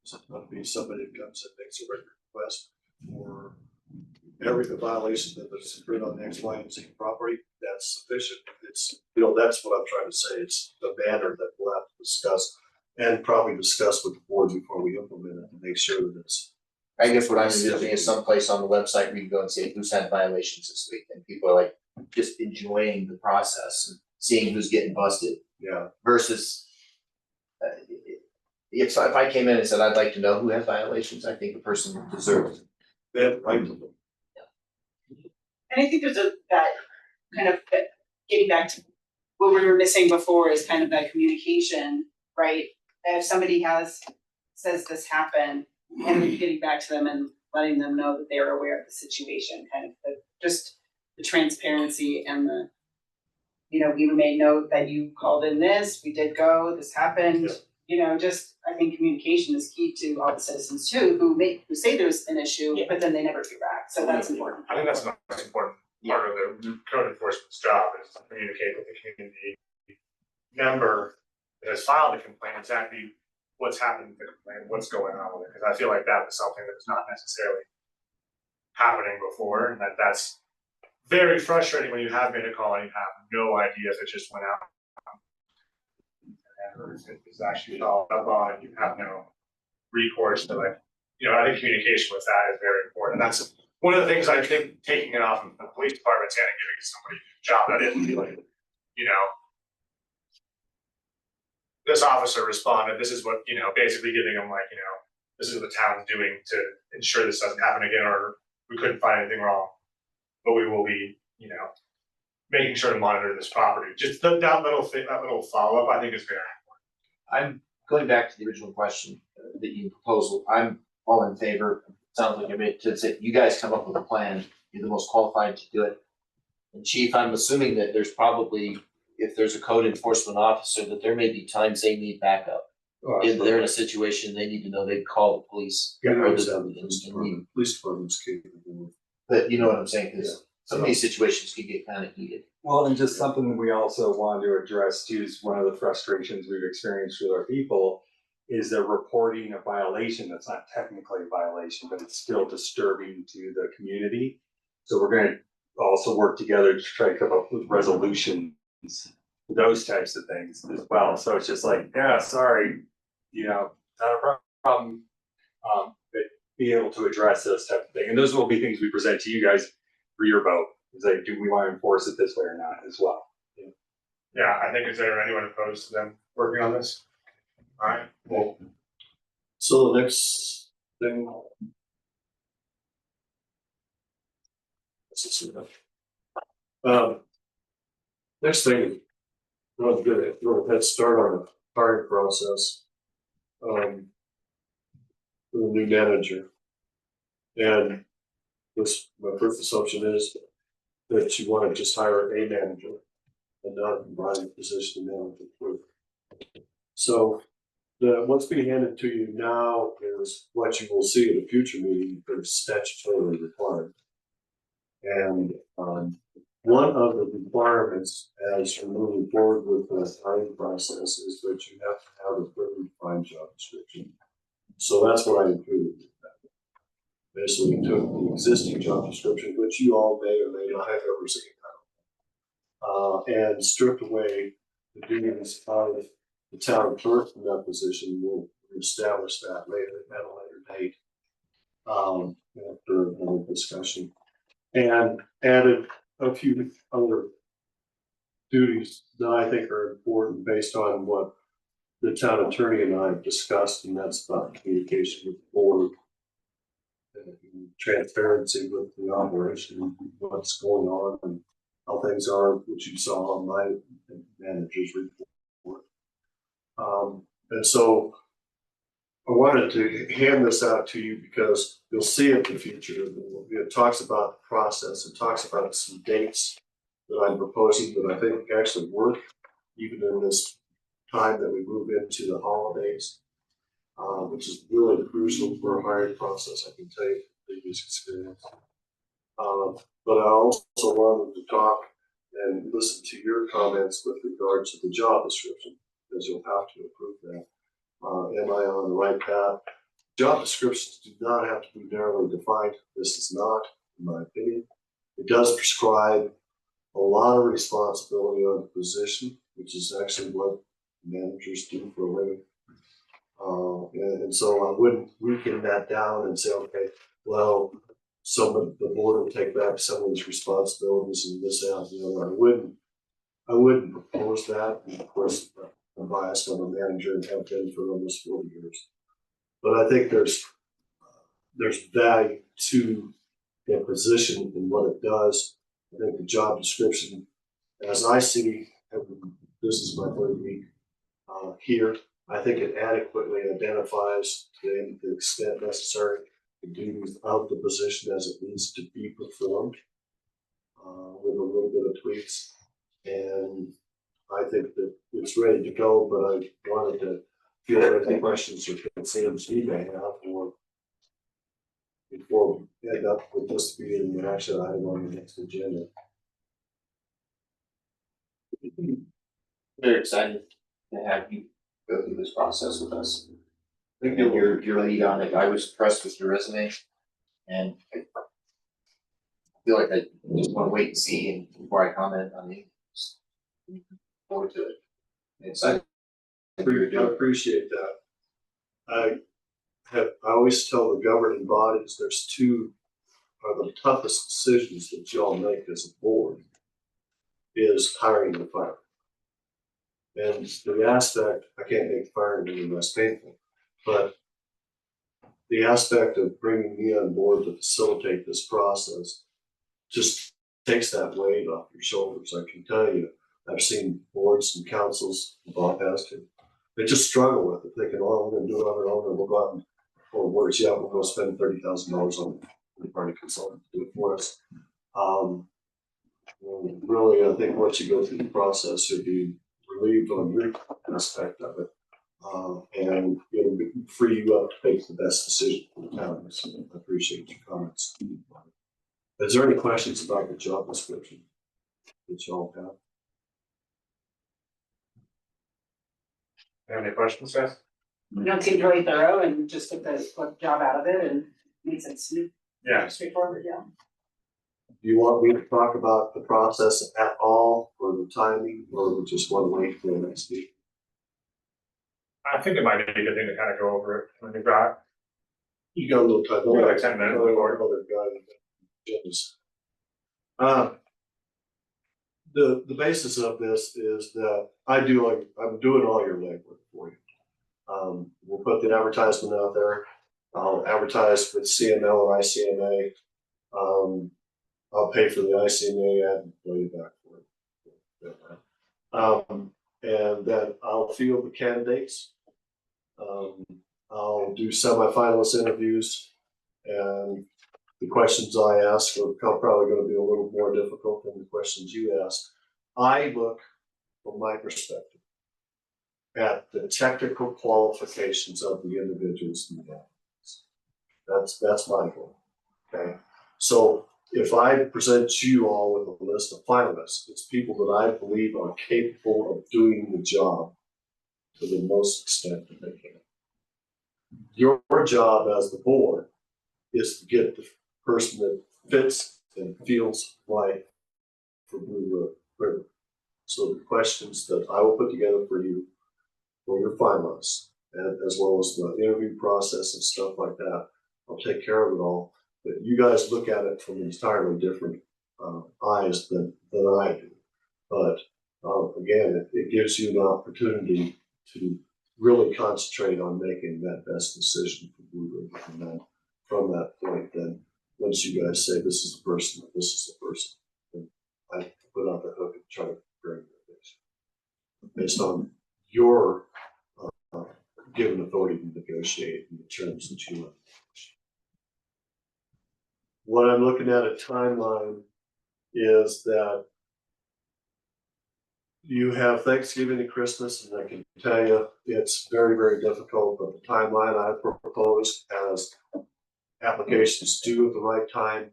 Is it gonna be somebody that comes and makes a written request for every violation that is occurred on X, Y, and Z property? That's sufficient. It's, that's what I'm trying to say. It's the manner that we'll have to discuss and probably discuss with the board before we implement it to make sure that it's. I guess what I'm envisioning is someplace on the website where you go and say who's had violations this week, and people are like just enjoying the process and seeing who's getting busted. Yeah. Versus if I came in and said I'd like to know who has violations, I think the person deserves it. That right to them. And I think there's that kind of getting back to what we were missing before is kind of that communication, right? If somebody says this happened, and then getting back to them and letting them know that they are aware of the situation, kind of just the transparency and the, we made note that you called in this, we did go, this happened. Just, I think communication is key to all the citizens too, who say there's an issue, but then they never get back, so that's important. I think that's the most important part of the code enforcement's job is to communicate with the community member that has filed a complaint, exactly what's happened with the complaint, what's going on with it, because I feel like that was something that was not necessarily happening before, and that's very frustrating when you have made a call and you have no idea if it just went out. Or if it's actually followed up on, and you have no recourse to, like, I think communication with that is very important. That's one of the things I think taking it off of the police department's hand and giving somebody a job that isn't like, this officer responded, this is what, basically giving them like, this is what the town's doing to ensure this doesn't happen again, or we couldn't find anything wrong. But we will be, making sure to monitor this property. Just that little thing, that little follow-up, I think is very important. I'm going back to the original question that you proposed. I'm all in favor. Sounds like to say you guys come up with a plan. You're the most qualified to do it. And Chief, I'm assuming that there's probably, if there's a code enforcement officer, that there may be times they need backup. If they're in a situation, they need to know they call the police. Yeah, or always the- have the police department's capable. But you know what I'm saying, because some of these situations can get kind of heated. Well, and just something that we also wanted to address too is one of the frustrations we've experienced with our people is they're reporting a violation that's not technically a violation, but it's still disturbing to the community. So we're going to also work together to try to come up with resolutions for those types of things as well. So it's just like, yeah, sorry, not a problem. But be able to address those type of things. And those will be things we present to you guys for your vote. Is like, do we want to enforce it this way or not as well? Yeah, I think, is there anyone opposed to them working on this? All right, well, So the next thing. Next thing, we'll get a little head start on the hiring process. For the new manager. And this, my first assumption is that you want to just hire a manager and not provide a position to manage it. So what's being handed to you now is what you will see at a future meeting that is statutorily required. And one of the requirements as you're moving forward with the hiring process is that you have to have a clearly defined job description. So that's what I included. Basically took the existing job description, which you all may or may not have ever seen, and stripped away the duties of the town clerk from that position. We'll establish that later at a later date, after another discussion, and added a few other duties that I think are important based on what the town attorney and I have discussed, and that's about communication with the board, transparency with the operation, what's going on and how things are, which you saw on my manager's report. And so I wanted to hand this out to you because you'll see it in the future. It talks about the process. It talks about some dates that I'm proposing that I think actually work even in this time that we move into the holidays, which is really crucial for a hiring process, I can tell you from previous experience. But I also wanted to talk and listen to your comments with regards to the job description, because you'll have to approve that. Am I on the right path? Job descriptions do not have to be narrowly defined. This is not, in my opinion. It does prescribe a lot of responsibility on the position, which is actually what managers do for a living. And so I wouldn't weaken that down and say, okay, well, the board will take back some of these responsibilities and this, that, and the other. I wouldn't propose that. And of course, I'm biased. I'm a manager and have been for almost 40 years. But I think there's value to the position and what it does. I think the job description, as I see, this is my third week here. I think it adequately identifies to the extent necessary the duties of the position as it needs to be performed, with a little bit of tweaks. And I think that it's ready to go, but I wanted to feel any questions or concerns you may have, or before we end up with this being an action item on the next agenda. Very excited to have you go through this process with us. And your lead on it, I was impressed with your resume, and I feel like I just wanna wait and see and before I comment on it. Just forward to it. Excited. I appreciate that. I always tell the governing bodies, there's two are the toughest decisions that y'all make as a board is hiring the fire. And the aspect, I can't make firing any less painful, but the aspect of bringing me on board to facilitate this process just takes that weight off your shoulders. I can tell you, I've seen boards and councils, Bob has to, they just struggle with it, thinking, oh, we're gonna do it on our own, and we'll go out and, or worse, yeah, we're gonna spend $30,000 on a party consultant to do it for us. Really, I think once you go through the process, you'll be relieved on your aspect of it. And it'll free you up to make the best decision for the town. So I appreciate your comments. Is there any questions about the job description that y'all have? Any questions, guys? You know, it seemed really thorough and just took the job out of it and makes it smooth, Yeah. straightforward, yeah. Do you want me to talk about the process at all, or the timing, or we just want to wait for the next meeting? I think it might be a good thing to kind of go over it when you've got. You got a little time. Yeah, like 10 minutes. Other guys. The basis of this is that I'm doing all your legwork for you. We'll put the advertisement out there. I'll advertise with CML or ICMA. I'll pay for the ICMA ad and pay you back for it. And then I'll field the candidates. I'll do semifinalist interviews, and the questions I ask are probably going to be a little more difficult than the questions you ask. I look, from my perspective, at the technical qualifications of the individuals in the candidates. That's my goal. Okay, so if I present you all with a list of finalists, it's people that I believe are capable of doing the job to the most extent that they can. Your job as the board is to get the person that fits and feels right for Blue River. So the questions that I will put together for you, for your finalists, and as well as the interview process and stuff like that, I'll take care of it all. But you guys look at it from entirely different eyes than I do. But again, it gives you an opportunity to really concentrate on making that best decision for Blue River. And then from that point, then once you guys say this is the person, this is the person, then I put out the hook and try to bring it based on your given authority to negotiate in the terms that you want. What I'm looking at a timeline is that you have Thanksgiving and Christmas, and I can tell you it's very, very difficult, but the timeline I propose has applications due at the right time,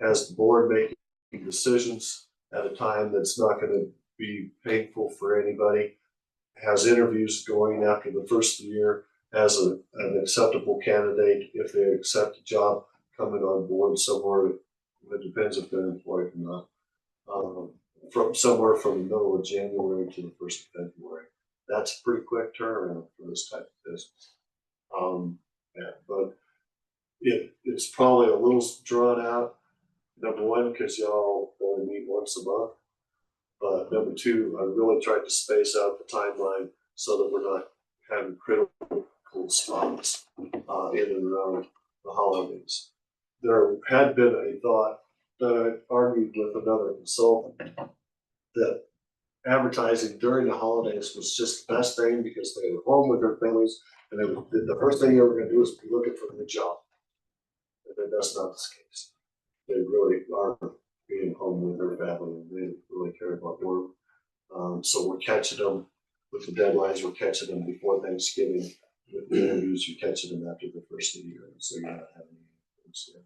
has the board making decisions at a time that's not going to be painful for anybody, has interviews going after the first of the year, has an acceptable candidate if they accept a job coming on board somewhere. It depends if they're employed or not. From somewhere from the middle of January to the 1st of February. That's a pretty quick turnaround for this type of business. Yeah, but it's probably a little drawn out. Number one, because y'all only meet once a month. But number two, I really tried to space out the timeline so that we're not having critical spots in and around the holidays. There had been a thought that I argued with another consultant that advertising during the holidays was just the best thing because they were home with their families and the first thing they were going to do is be looking for a job. And that's not the case. They really are being home with their family and they really care about work. So we're catching them with the deadlines, we're catching them before Thanksgiving. With the interviews, you're catching them after the first of the year. So you're not having applicants there.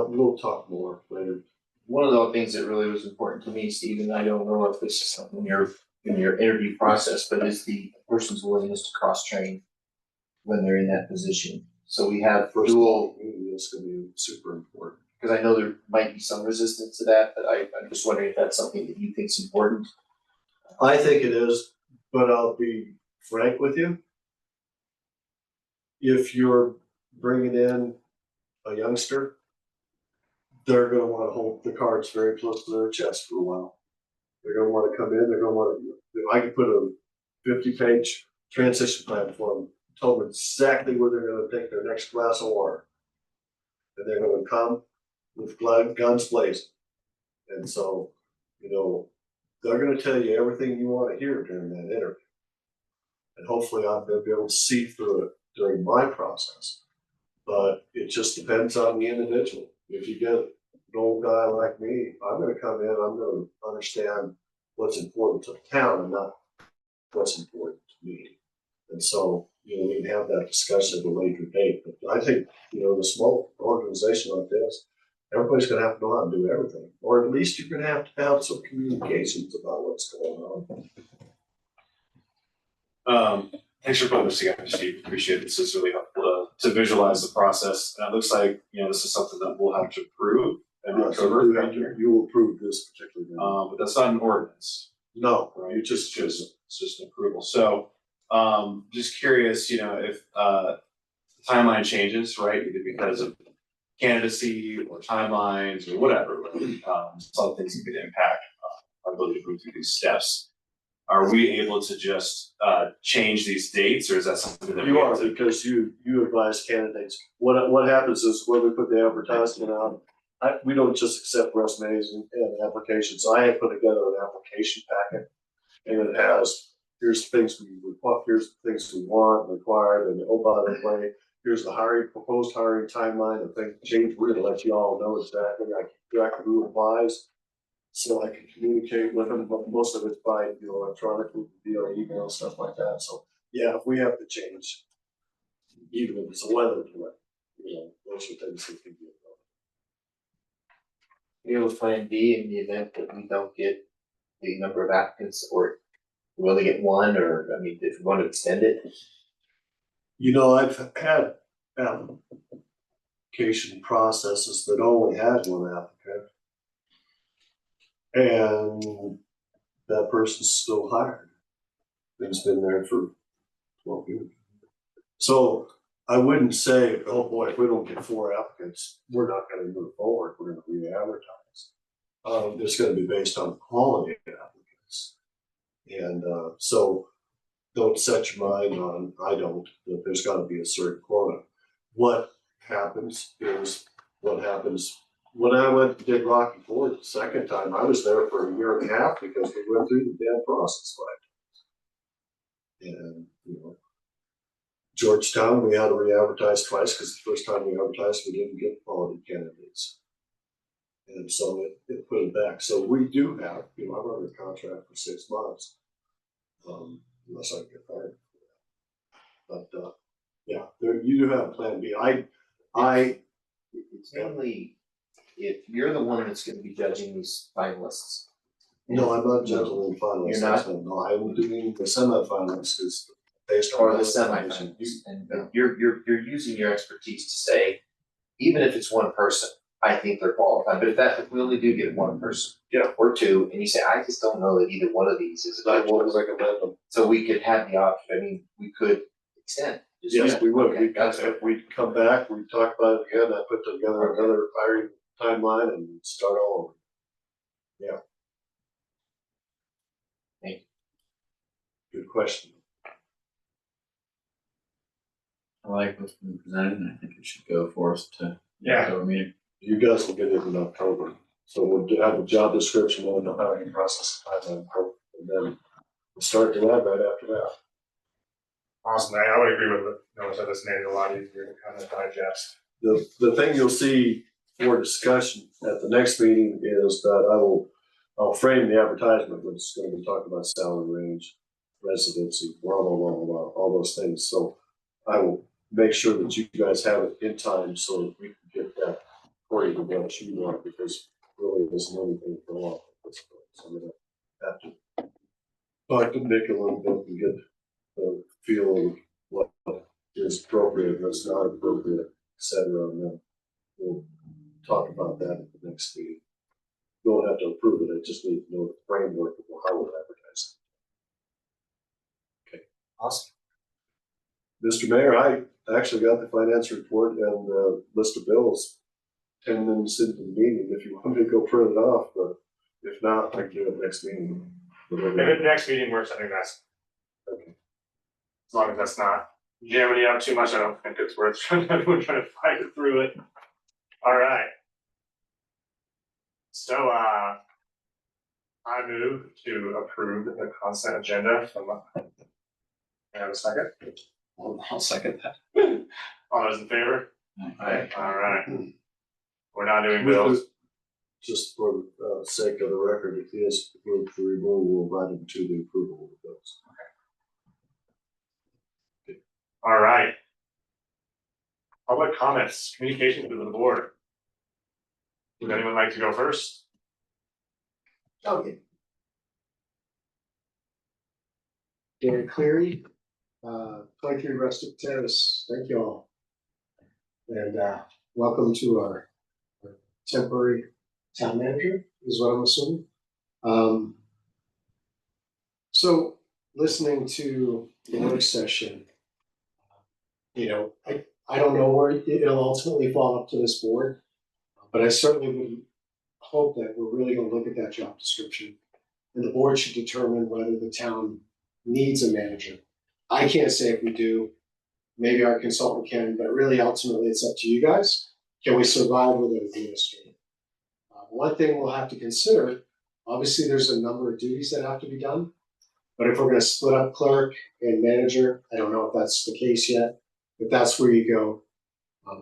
We'll talk more later. One of the things that really was important to me, Steve, and I don't know if this is something in your interview process, but is the person's willingness to cross-train when they're in that position. So we have dual, It's gonna be super important. because I know there might be some resistance to that, but I'm just wondering if that's something that you think is important. I think it is, but I'll be frank with you. If you're bringing in a youngster, they're gonna wanna hold the cards very close to their chest for a while. They're gonna wanna come in, they're gonna wanna, I could put a 50-page transition plan for them, tell them exactly where they're gonna take their next glass of water. And they're gonna come with guns blazing. And so, they're gonna tell you everything you wanna hear during that interview. And hopefully I'm gonna be able to see through it during my process. But it just depends on the individual. If you get an old guy like me, I'm gonna come in, I'm gonna understand what's important to the town and not what's important to me. And so, we can have that discussion at a later date. But I think, the small organization like this, everybody's gonna have to know how to do everything. Or at least you're gonna have to have some communications about what's going on. Thanks for putting this together, Steve. Appreciate it. This is really helpful to visualize the process. And it looks like, this is something that we'll have to approve in So October. you will approve this particularly. But that's not an ordinance, No, right? you just It's just an approval. So, just curious, if, the timeline changes, right? Either because of candidacy or timelines or whatever, right? Some things that could impact, our ability to move through these steps. Are we able to just change these dates, or is that something that we You have are, to? because you advise candidates. What happens is when we put the advertisement out, we don't just accept resumes and applications. So I had put together an application packet. And it has, here's things we want, here's things we want, required, and oh, by the way, here's the proposed hiring timeline, if things change, we're gonna let you all know exactly, exactly who applies. So I can communicate with them, but most of it's by, electronically, via email, stuff like that. So, yeah, if we have to change, even if it's a weather delay, those are things that can be involved. You have a plan B in the event that we don't get the number of applicants, or we only get one, or, if we want to extend it. I've had application processes that only had one applicant. And that person's still hired. It's been there for 12 years. So I wouldn't say, oh boy, if we don't get 4 applicants, we're not gonna move forward, we're gonna re-advertise. It's gonna be based on quality of applicants. And so don't set your mind on, I don't, that there's gotta be a certain quota. What happens is, when I went and did Rocky Ford the second time, I was there for a year and a half because we went through the damn process 5 times. And, Georgetown, we had to re-advertise twice because the first time we advertised, we didn't get quality candidates. And so it put it back. So we do have, I'm under contract for 6 months. Unless I get fired for that. But, yeah, you do have a plan B. It's mainly, if you're the one that's gonna be judging these finalists. No, I'm not judging the finalists. You're not? No, I'm doing the semifinalists because based on. Or the semifinalists, and you're using your expertise to say, even if it's one person, I think they're qualified, but if we only do get one person. Or 2, and you say, I just don't know that either one of these is. I won't recommend them. So we could have the option, we could extend. Yes, we would. Okay, gotcha. We'd come back, we'd talk about it again, I put together another hiring timeline and start all over. Yeah. Thank you. Good question. I like what's been presented, and I think it should go for us to. Yeah. Our meeting. You guys will get it in October. So we'll have a job description and the hiring process timeline, and then we'll start to that right after that. Awesome, I would agree with it. So this made it a lot easier to kind of digest. The thing you'll see for discussion at the next meeting is that I'll frame the advertisement, which is gonna be talking about salary range, residency, blah, blah, blah, blah, all those things. So I will make sure that you guys have it in time so that we can get that according to what you want, because really isn't anything for long at this point. So I'm gonna have to talk to Nick a little bit and get the feel of what is appropriate, what's not appropriate, et cetera, and then we'll talk about that at the next meeting. You don't have to approve it, I just need to know the framework of how we're advertising. Awesome. Mr. Mayor, I actually got the finance report and list of bills 10 minutes into the meeting, if you want me to go print it off, but if not, I can do it next meeting. If the next meeting works, I think that's, Okay. as long as that's not jamming you up too much, I don't think it's worth everyone trying to fight it through it. All right. So, I move to approve the consent agenda from, I have a second? I'll second that. All those in favor? Aye. All right. We're not doing With bills. the- Just for the sake of the record, if he is approved for removal, we'll invite him to the approval of the bills. All right. Public comments, communications with the board. Would anyone like to go first? Okay. Dan Cleary, 23 Rustic Terrace, thank you all. And welcome to our temporary town manager, is what I'm assuming. So listening to the work session, you know, I don't know where it'll ultimately fall up to this board, but I certainly would hope that we're really gonna look at that job description. And the board should determine whether the town needs a manager. I can't say if we do, maybe our consultant can, but really ultimately it's up to you guys. Can we survive with an administrator? One thing we'll have to consider, obviously there's a number of duties that have to be done. But if we're gonna split up clerk and manager, I don't know if that's the case yet, but that's where you go.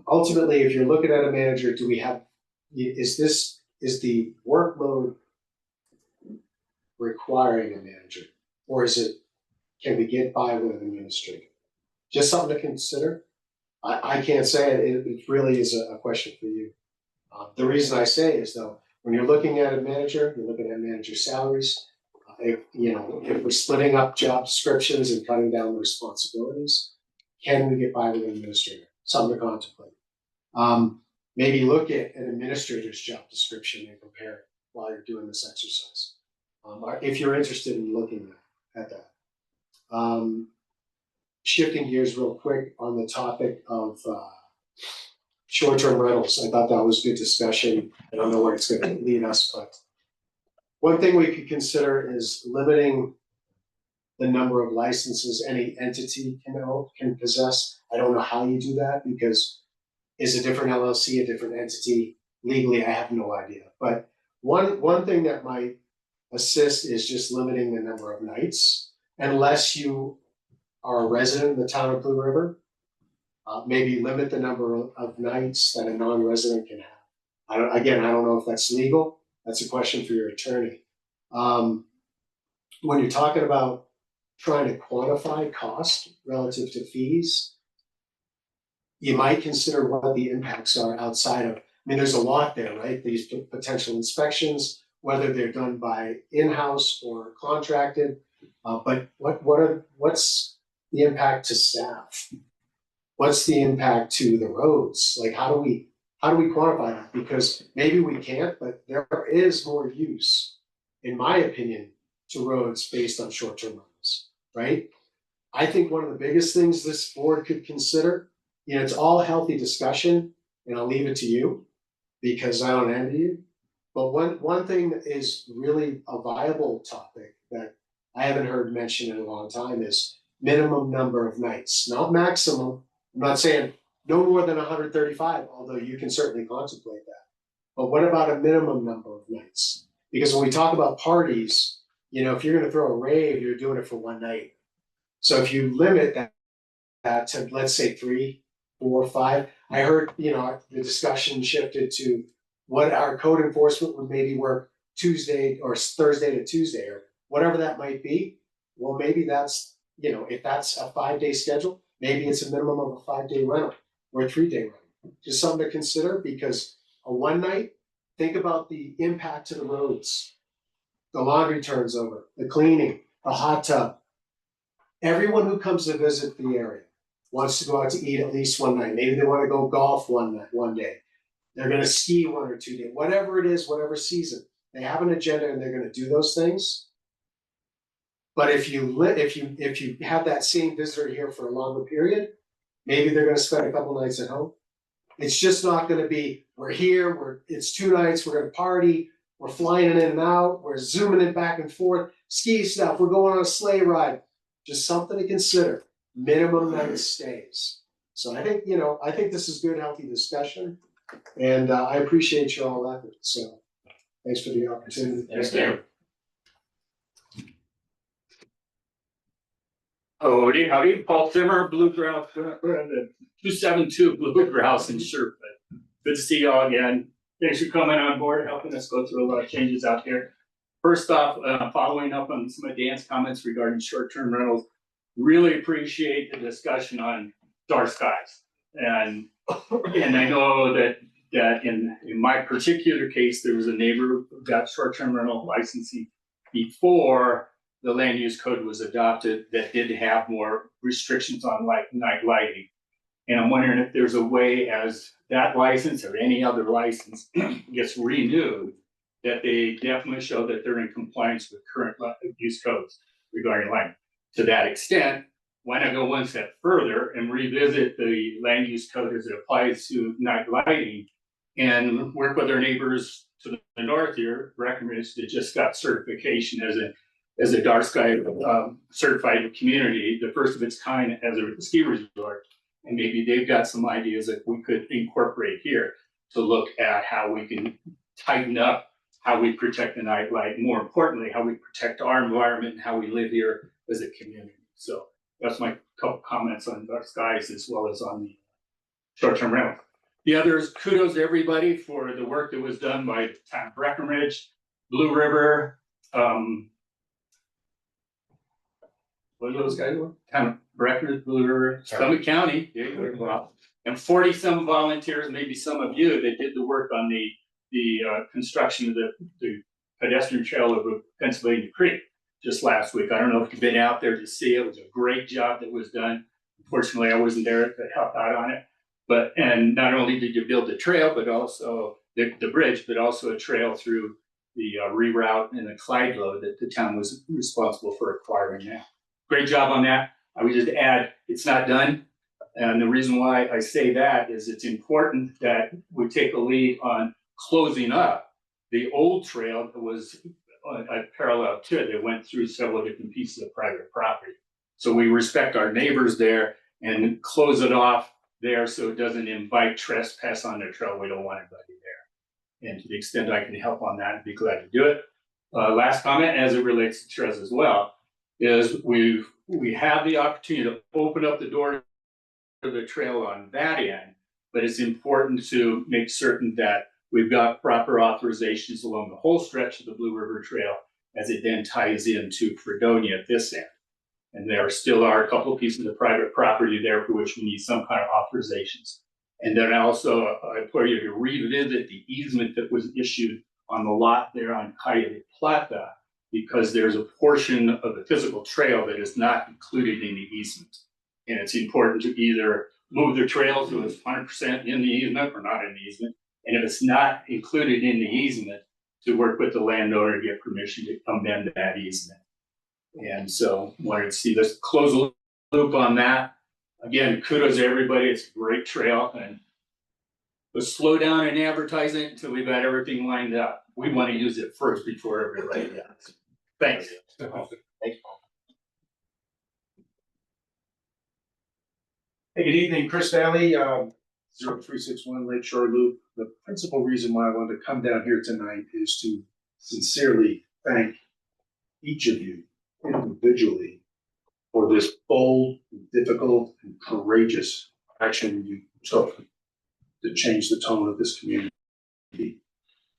Ultimately, if you're looking at a manager, do we have, is the workload requiring a manager? Or is it, can we get by with an administrator? Just something to consider. I can't say it, it really is a question for you. The reason I say is though, when you're looking at a manager, you're looking at manager salaries. If we're splitting up job descriptions and cutting down the responsibilities, can we get by with an administrator? Something to contemplate. Maybe look at an administrator's job description and compare it while you're doing this exercise. If you're interested in looking at that. Shifting gears real quick on the topic of short-term rentals. I thought that was good discussion. I don't know where it's gonna lead us, but one thing we could consider is limiting the number of licenses any entity can possess. I don't know how you do that because is a different LLC a different entity? Legally, I have no idea. But one thing that might assist is just limiting the number of nights, unless you are a resident of the town of Blue River. Maybe limit the number of nights that a non-resident can have. I don't know if that's legal. That's a question for your attorney. When you're talking about trying to quantify cost relative to fees, you might consider what the impacts are outside of, I mean, there's a lot there, right? These potential inspections, whether they're done by in-house or contracted. But what's the impact to staff? What's the impact to the roads? Like, how do we quantify that? Because maybe we can't, but there is more use, in my opinion, to roads based on short-term rentals, right? I think one of the biggest things this board could consider, it's all healthy discussion, and I'll leave it to you because I don't envy you. But one thing that is really a viable topic that I haven't heard mentioned in a long time is minimum number of nights, not maximum. I'm not saying no more than 135, although you can certainly contemplate that. But what about a minimum number of nights? Because when we talk about parties, if you're gonna throw a rave, you're doing it for one night. So if you limit that to, let's say 3, 4, 5, I heard, the discussion shifted to what our code enforcement would maybe work Tuesday or Thursday to Tuesday or whatever that might be. Well, maybe that's, if that's a 5-day schedule, Maybe it's a minimum of a 5-day rental or a 3-day rental. Just something to consider, because a one night, think about the impact to the roads. The laundry turns over, the cleaning, the hot tub. Everyone who comes to visit the area wants to go out to eat at least one night. Maybe they want to go golf one day. They're gonna ski 1 or 2 days, whatever it is, whatever season. They have an agenda and they're gonna do those things. But if you have that same visitor here for a longer period, maybe they're gonna spend a couple nights at home. It's just not gonna be, we're here, it's 2 nights, we're gonna party, we're flying in and out, we're zooming in back and forth, ski stuff, we're going on a sleigh ride. Just something to consider, minimum night stays. So I think this is good, healthy discussion, and I appreciate your all effort, so thanks for the opportunity. Thank you. Howdy, Paul Zimmer, Bluegrass, 272 Bluegrass in Sherwood. Good to see you all again. Thanks for coming on board, helping us go through a lot of changes out here. First off, following up on some of Dan's comments regarding short-term rentals, really appreciate the discussion on dark skies. And I know that in my particular case, there was a neighbor who got short-term rental licensing before the land use code was adopted that did have more restrictions on night lighting. And I'm wondering if there's a way, as that license or any other license gets renewed, that they definitely show that they're in compliance with current use codes regarding lighting. To that extent, why not go one step further and revisit the land use code as it applies to night lighting and work with our neighbors to the north here, Breckenridge, that just got certification as a dark sky certified community, the first of its kind as a ski resort. And maybe they've got some ideas that we could incorporate here to look at how we can tighten up how we protect the night light, more importantly, how we protect our environment and how we live here as a community. So that's my couple comments on dark skies as well as on the short-term rental. The others, kudos to everybody for the work that was done by the town of Breckenridge, Blue River, what are those guys were? Town of Breckenridge, Blue River, Summit County, yeah, well, and 40-some volunteers, maybe some of you that did the work on the construction of the pedestrian trail over Pennsylvania Creek just last week. I don't know if you've been out there to see it. It was a great job that was done. Unfortunately, I wasn't there to help out on it. And not only did you build the trail, but also the bridge, but also a trail through the reroute and the Clyde load that the town was responsible for acquiring now. Great job on that. I would just add, it's not done. And the reason why I say that is it's important that we take a lead on closing up the old trail that was parallel to it. That went through several different pieces of private property. So we respect our neighbors there and close it off there so it doesn't invite trespass on their trail. We don't want anybody there. And to the extent I can help on that, I'd be glad to do it. Last comment, as it relates to trails as well, is we have the opportunity to open up the door to the trail on that end, but it's important to make certain that we've got proper authorizations along the whole stretch of the Blue River Trail as it then ties into Fredonia at this end. And there still are a couple of pieces of private property there for which we need some kind of authorizations. And then also, I implore you to revisit the easement that was issued on the lot there on Calle Plata, because there's a portion of the physical trail that is not included in the easement. And it's important to either move the trail so it's 100% in the easement or not in the easement. And if it's not included in the easement, to work with the landowner to get permission to amend that easement. And so wanted to see this close a loop on that. Again, kudos to everybody. It's a great trail, and let's slow down and advertise it until we've got everything lined up. We want to use it first before everybody does. Thanks. Thanks, Paul. Hey, good evening, Chris Daly, 0361 Lakeshore Loop. The principal reason why I wanted to come down here tonight is to sincerely thank each of you individually for this bold, difficult, and courageous action you took to change the tone of this community.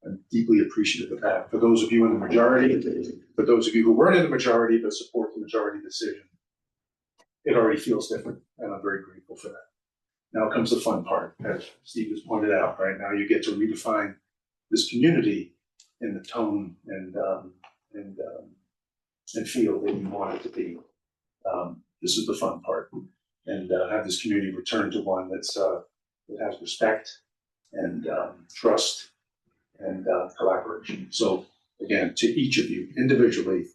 I'm deeply appreciative of that. For those of you in the majority, for those of you who weren't in the majority but support the majority decision, it already feels different, and I'm very grateful for that. Now comes the fun part, as Steve has pointed out, right? Now you get to redefine this community in the tone and feel that you want it to be. This is the fun part, and have this community return to one that's that has respect and trust and collaboration. So again, to each of you individually,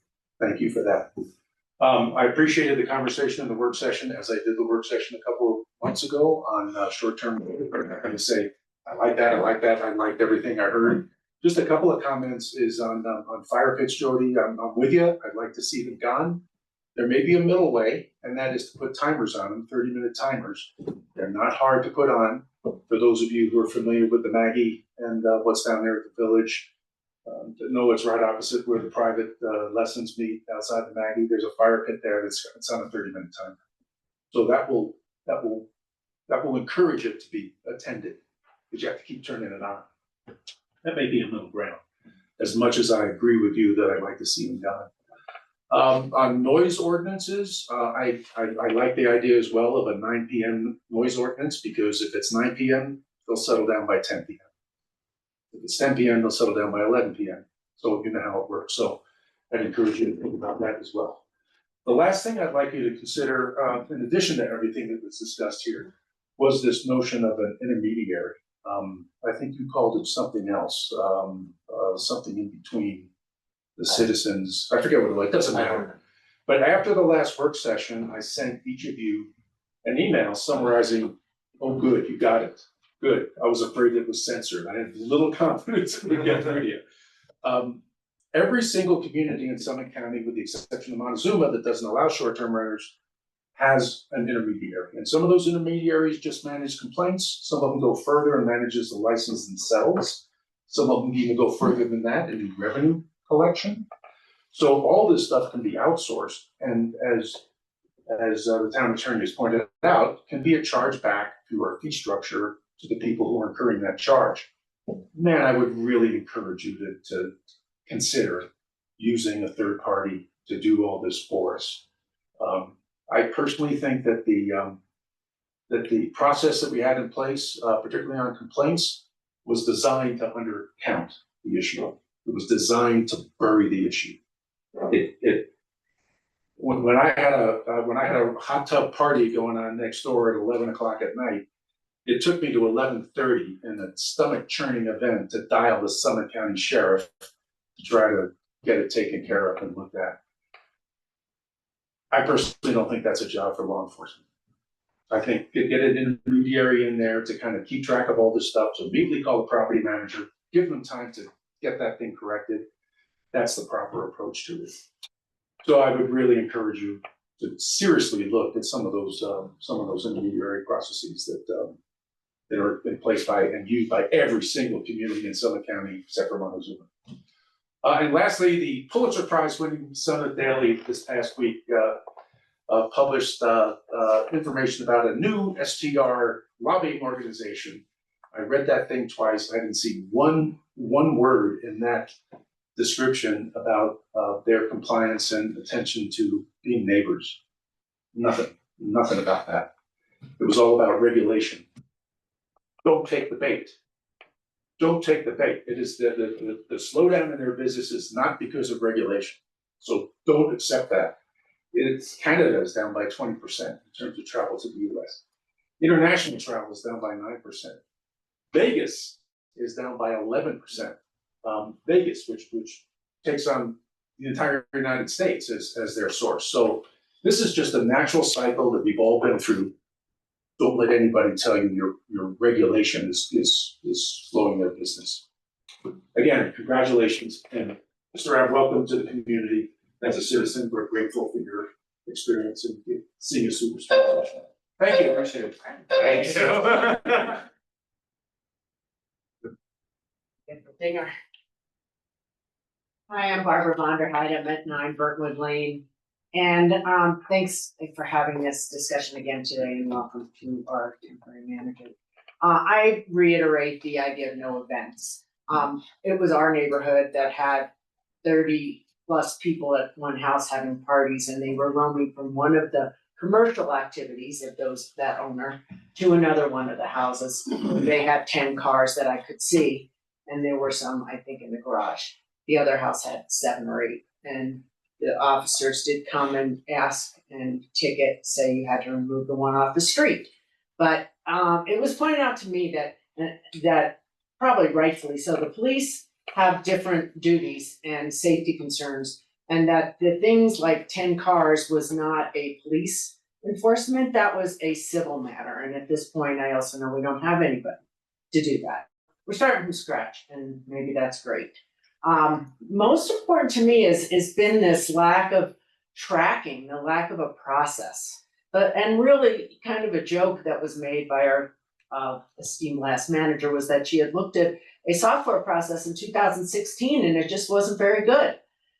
thank you for that. I appreciated the conversation in the work session, as I did the work session a couple of months ago on short-term. I'm not going to say I like that. I liked everything I heard. Just a couple of comments is on fire pits, Jody. I'm with you. I'd like to see them gone. There may be a middle way, and that is to put timers on them, 30-minute timers. They're not hard to put on. For those of you who are familiar with the Maggie and what's down there at the village, know it's right opposite where the private lessons meet outside the Maggie. There's a fire pit there it's on a 30-minute timer. So that will encourage it to be attended, but you have to keep turning it on. That may be a middle ground. As much as I agree with you that I'd like to see them done. On noise ordinances, I like the idea as well of a 9 p.m. noise ordinance, because if it's 9 p.m., they'll settle down by 10 p.m. If it's 10 p.m., they'll settle down by 11 p.m. So you know how it works. So I'd encourage you to think about that as well. The last thing I'd like you to consider, in addition to everything that was discussed here, was this notion of an intermediary. I think you called it something else, something in between the citizens. I forget what it was, it doesn't matter. But after the last work session, I sent each of you an email summarizing, oh, good, you got it. Good. I was afraid it was censored. I had little confidence it would get through to you. Every single community in Summit County, with the exception of Montezuma, that doesn't allow short-term renters, has an intermediary. And some of those intermediaries just manage complaints. Some of them go further and manages the license themselves. Some of them even go further than that and do revenue collection. So all this stuff can be outsourced, and as the town attorney has pointed out, can be a charge back through our fee structure to the people who are incurring that charge. Man, I would really encourage you to consider using a third party to do all this for us. I personally think that the process that we had in place, particularly on complaints, was designed to undercount the issue. It was designed to bury the issue. When I had a hot tub party going on next door at 11 o'clock at night, it took me to 11:30 in a stomach churning event to dial the Summit County Sheriff to try to get it taken care of and looked at. I personally don't think that's a job for law enforcement. I think get an intermediary in there to kind of keep track of all this stuff. So immediately call the property manager, give them time to get that thing corrected. That's the proper approach to it. So I would really encourage you to seriously look at some of those intermediary processes that are in place by and used by every single community in Summit County except for Montezuma. And lastly, the Pulitzer Prize winning Summit Daily this past week published information about a new STR lobbying organization. I read that thing twice. I didn't see one word in that description about their compliance and attention to being neighbors. Nothing about that. It was all about regulation. Don't take the bait. Don't take the bait. It is the slowdown in their business is not because of regulation. So don't accept that. Canada is down by 20% in terms of travel to the US. International travel is down by 9%. Vegas is down by 11%. Vegas, which takes on the entire United States as their source. So this is just a natural cycle that we've all been through. Don't let anybody tell you your regulation is slowing their business. Again, congratulations, and Mr. Rabb, welcome to the community. As a citizen, we're grateful for your experience in seeing a superstar. Thank you, appreciate it. Thank you. Dinger. Hi, I'm Barbara Vonderheide. I'm at 9 Burtwood Lane. And thanks for having this discussion again today, and welcome to our temporary manager. I reiterate the idea of no events. It was our neighborhood that had 30+ people at one house having parties, and they were roaming from one of the commercial activities of that owner to another one of the houses. They had 10 cars that I could see, and there were some, I think, in the garage. The other house had 7 or 8, and the officers did come and ask and ticket, say you had to remove the one off the street. But it was pointed out to me that probably rightfully so, the police have different duties and safety concerns, and that the things like 10 cars was not a police enforcement, that was a civil matter. And at this point, I also know we don't have anybody to do that. We're starting from scratch, and maybe that's great. Most important to me is been this lack of tracking, the lack of a process. And really kind of a joke that was made by our esteemed last manager was that she had looked at a software process in 2016 and it just wasn't very good.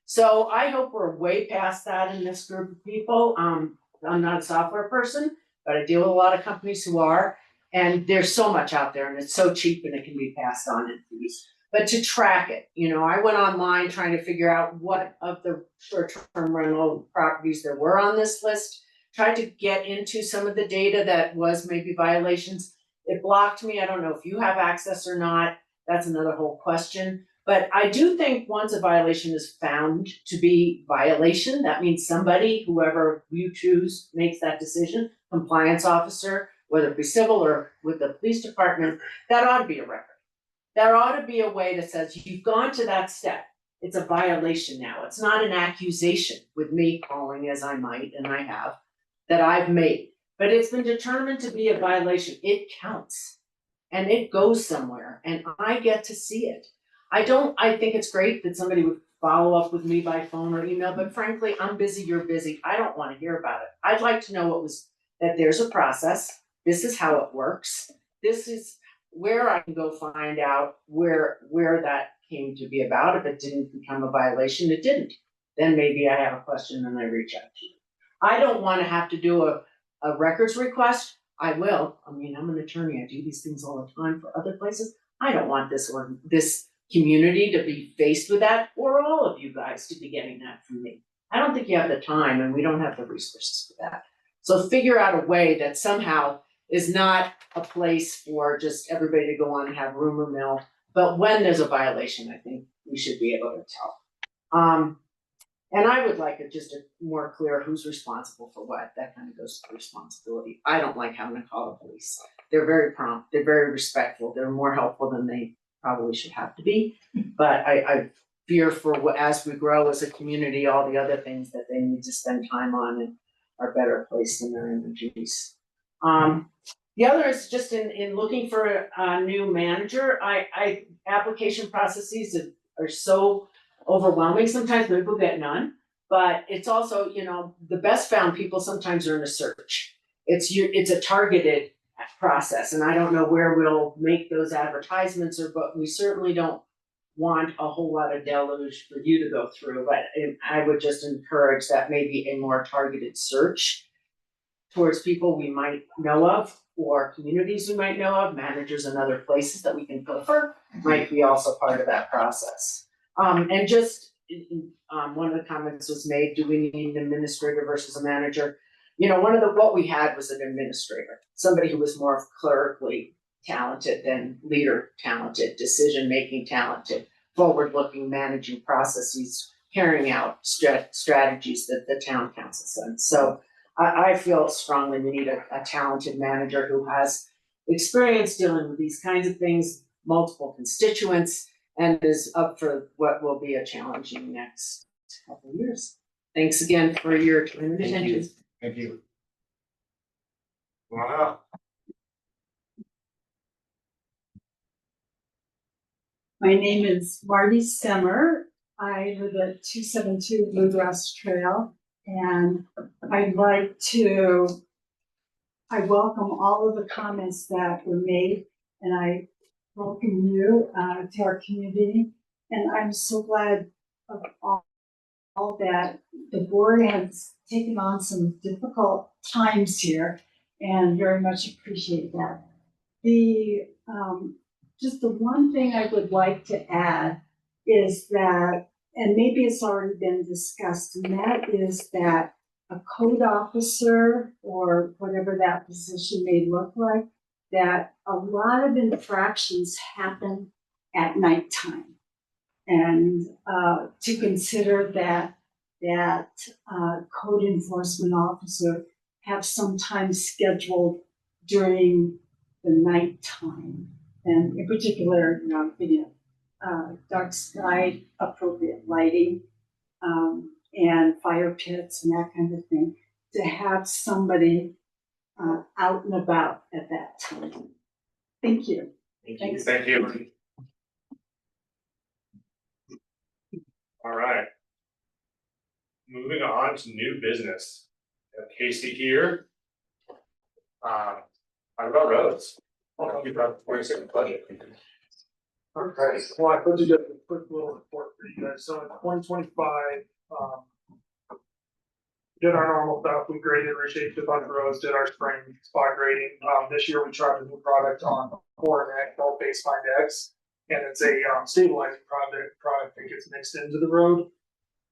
So I hope we're way past that in this group of people. I'm not a software person, but I deal with a lot of companies who are, and there's so much out there and it's so cheap and it can be passed on in fees. But to track it, I went online trying to figure out what of the short-term rental properties there were on this list, tried to get into some of the data that was maybe violations. It blocked me. I don't know if you have access or not. That's another whole question. But I do think once a violation is found to be violation, that means somebody, whoever you choose, makes that decision, compliance officer, whether it be civil or with the police department, that ought to be a record. There ought to be a way that says you've gone to that step. It's a violation now. It's not an accusation with me calling as I might, and I have, that I've made. But it's been determined to be a violation. It counts. And it goes somewhere. And I get to see it. I think it's great that somebody would follow up with me by phone or email, but frankly, I'm busy, you're busy. I don't want to hear about it. I'd like to know that there's a process. This is how it works. This is where I can go find out where that came to be about. If it didn't become a violation, it didn't. Then maybe I have a question and I reach out to you. I don't want to have to do a records request. I will. I'm an attorney. I do these things all the time for other places. I don't want this community to be faced with that, or all of you guys to be getting that from me. I don't think you have the time, and we don't have the resources for that. So figure out a way that somehow is not a place for just everybody to go on and have rumor mill. But when there's a violation, I think we should be able to tell. And I would like it just a more clear who's responsible for what. That kind of goes to responsibility. I don't like having to call the police. They're very prompt. They're very respectful. They're more helpful than they probably should have to be. But I fear for as we grow as a community, all the other things that they need to spend time on and are better placed in their energies. The other is just in looking for a new manager. Application processes are so overwhelming. Sometimes people get none, but it's also, the best found people sometimes are in a search. It's a targeted process, and I don't know where we'll make those advertisements but we certainly don't want a whole lot of deluge for you to go through, but I would just encourage that maybe a more targeted search towards people we might know of, or communities we might know of, managers in other places that we can prefer, might be also part of that process. And just, one of the comments was made, do we need an administrator versus a manager? What we had was an administrator, somebody who was more clerically talented than leader talented, decision-making talented, forward-looking, managing processes, carrying out strategies that the town council sends. So I feel strongly we need a talented manager who has experience dealing with these kinds of things, multiple constituents, and is up for what will be a challenging next couple of years. Thanks again for your time and attention. Thank you. Wow. My name is Marty Semmer. I live at 272 Bluegrass Trail, and I welcome all of the comments that were made, and I welcome you to our community. And I'm so glad of all that the board has taken on some difficult times here, and very much appreciate that. Just the one thing I would like to add is that, and maybe it's already been discussed, and that is that a code officer or whatever that position may look like, that a lot of infractions happen at nighttime. And to consider that code enforcement officer have some time scheduled during the nighttime. And in particular, in our opinion, dark sky, appropriate lighting, and fire pits and that kind of thing, to have somebody out and about at that time. Thank you. Thanks. Thank you. All right. Moving on to new business. We have Casey here. Talk about roads. I'll give that 42nd budget. Okay, well, I put together a quick little report for you guys, so in 2025, did our normal stuff, we graded, reshaped a bunch of roads, did our spring spot grading, this year we tried a new product on Coronet called Baseline X. And it's a stabilizing product that gets mixed into the road,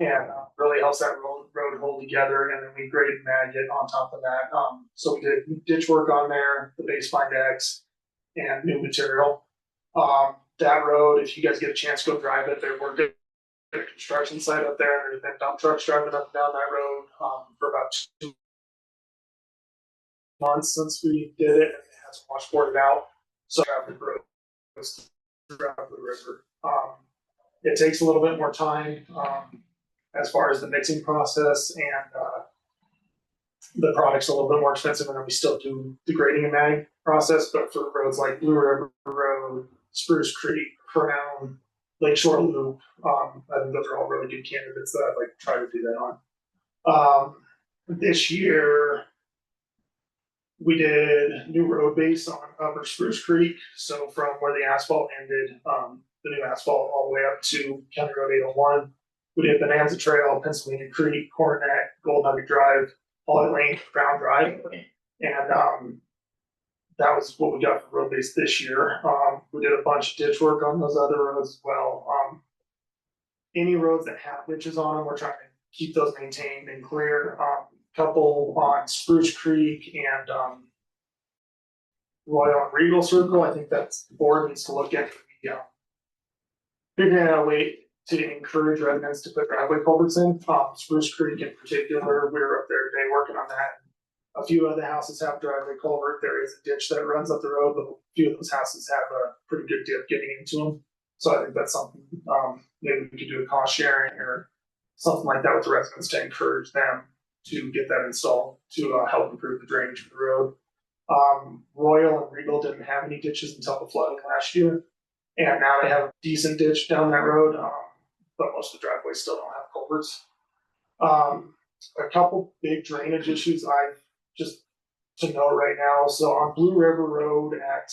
and really helps that road hold together, and then we graded maggot on top of that, so we did ditch work on there, the Baseline X, and new material. That road, if you guys get a chance, go drive it. They're working at a construction site up there. There's been dump trucks driving up and down that road for about 2 months since we did it, and it hasn't washboarded out. So traffic road goes throughout the river. It takes a little bit more time as far as the mixing process, and the product's a little bit more expensive, and then we still do the grading and mag process. But for roads like Blue River Road, Spruce Creek, Crown, Lakeshore Loop, I think those are all really good candidates that I'd like to try to do that on. This year, we did new road base on Upper Spruce Creek. So from where the asphalt ended, the new asphalt all the way up to County Road 801. We did Bonanza Trail, Pennsylvania Creek, Coronet, Gold Nugget Drive, Holly Lane, Brown Drive. And that was what we got for road base this year. We did a bunch of ditch work on those other roads as well. Any roads that have ditches on them, we're trying to keep those maintained and clear. Couple on Spruce Creek and Royal and Regal Circle. I think that's the board needs to look at. Figuring out a way to encourage residents to put driveway culverts in. Spruce Creek in particular, we were up there today working on that. A few of the houses have driveway culvert. There is a ditch that runs up the road, but a few of those houses have a pretty good dip getting into them. So I think that's something, maybe we could do a cost sharing or something like that with the residents to encourage them to get that installed to help improve the drainage of the road. Royal and Regal didn't have any ditches until the flooding last year. And now they have a decent ditch down that road, but most of the driveways still don't have culverts. A couple big drainage issues I've just to know right now. So on Blue River Road at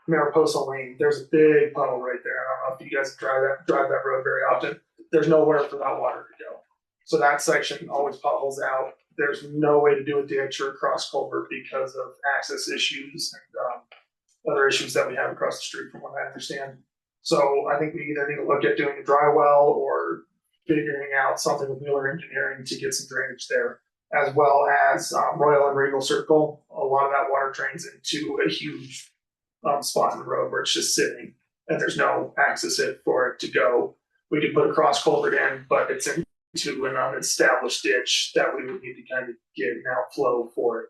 Mariposa Lane, there's a big puddle right there. I don't know if you guys drive that road very often. There's nowhere for that water to go. So that section always puddles out. There's no way to do a ditch or a cross culvert because of access issues and other issues that we have across the street, from what I understand. So I think we either need to look at doing a dry well or figuring out something with Mueller Engineering to get some drainage there, as well as Royal and Regal Circle. A lot of that water drains into a huge spot in the road where it's just sitting and there's no access for it to go. We could put a cross culvert in, but it's into an unestablished ditch that we would need to kind of get an outflow for it.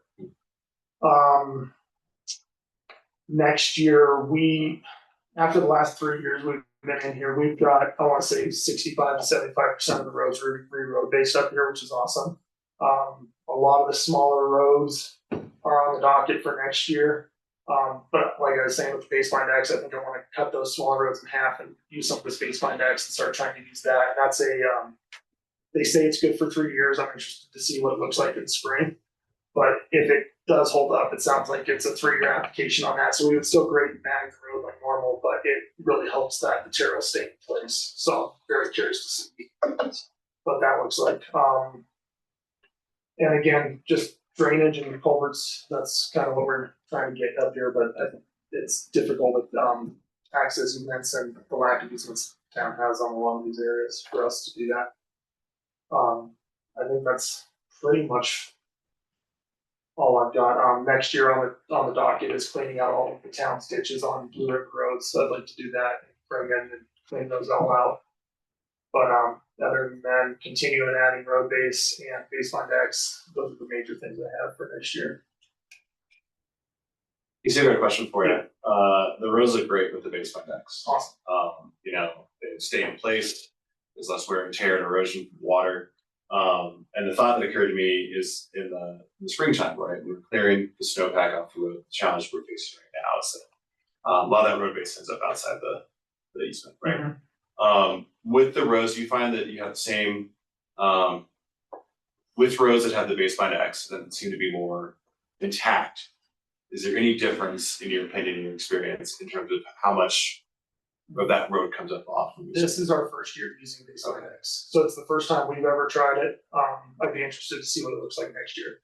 Next year, after the last 3 years we've been in here, we've got, I want to say 65 to 75% of the roads re-road based up here, which is awesome. A lot of the smaller roads are on the docket for next year. But like I was saying with the Baseline X, I think I want to cut those smaller roads in half and use some of this Baseline X and start trying to use that. And that's they say it's good for 3 years. I'm interested to see what it looks like in spring. But if it does hold up, it sounds like it's a 3-year application on that. So we would still grade and mag the road like normal, but it really helps that material stay in place. So I'm very curious to see what that looks like. And again, just drainage and culverts, that's kind of what we're trying to get up here, but I think it's difficult with access easements and the lack of easements town has on a lot of these areas for us to do that. I think that's pretty much all I've got. Next year on the docket is cleaning out all of the town's ditches on Blue River Road, so I'd like to do that, bring in and clean those all out. But other than that, continuing adding road base and baseline decks, those are the major things I have for next year. You see, I got a question for you. The roads look great with the baseline decks. Awesome. You know, they stay in place, there's less wear and tear and erosion from water. And the thought that occurred to me is in the springtime, right? We're clearing the snowpack off the road. The challenge we're facing right now is that a lot of that road base ends up outside the easement, right? With the roads, do you find that you have the same, with roads that have the baseline X that seem to be more intact? Is there any difference in your opinion, in your experience, in terms of how much of that road comes up off? This is our first year using baseline X, so it's the first time we've ever tried it. I'd be interested to see what it looks like next year.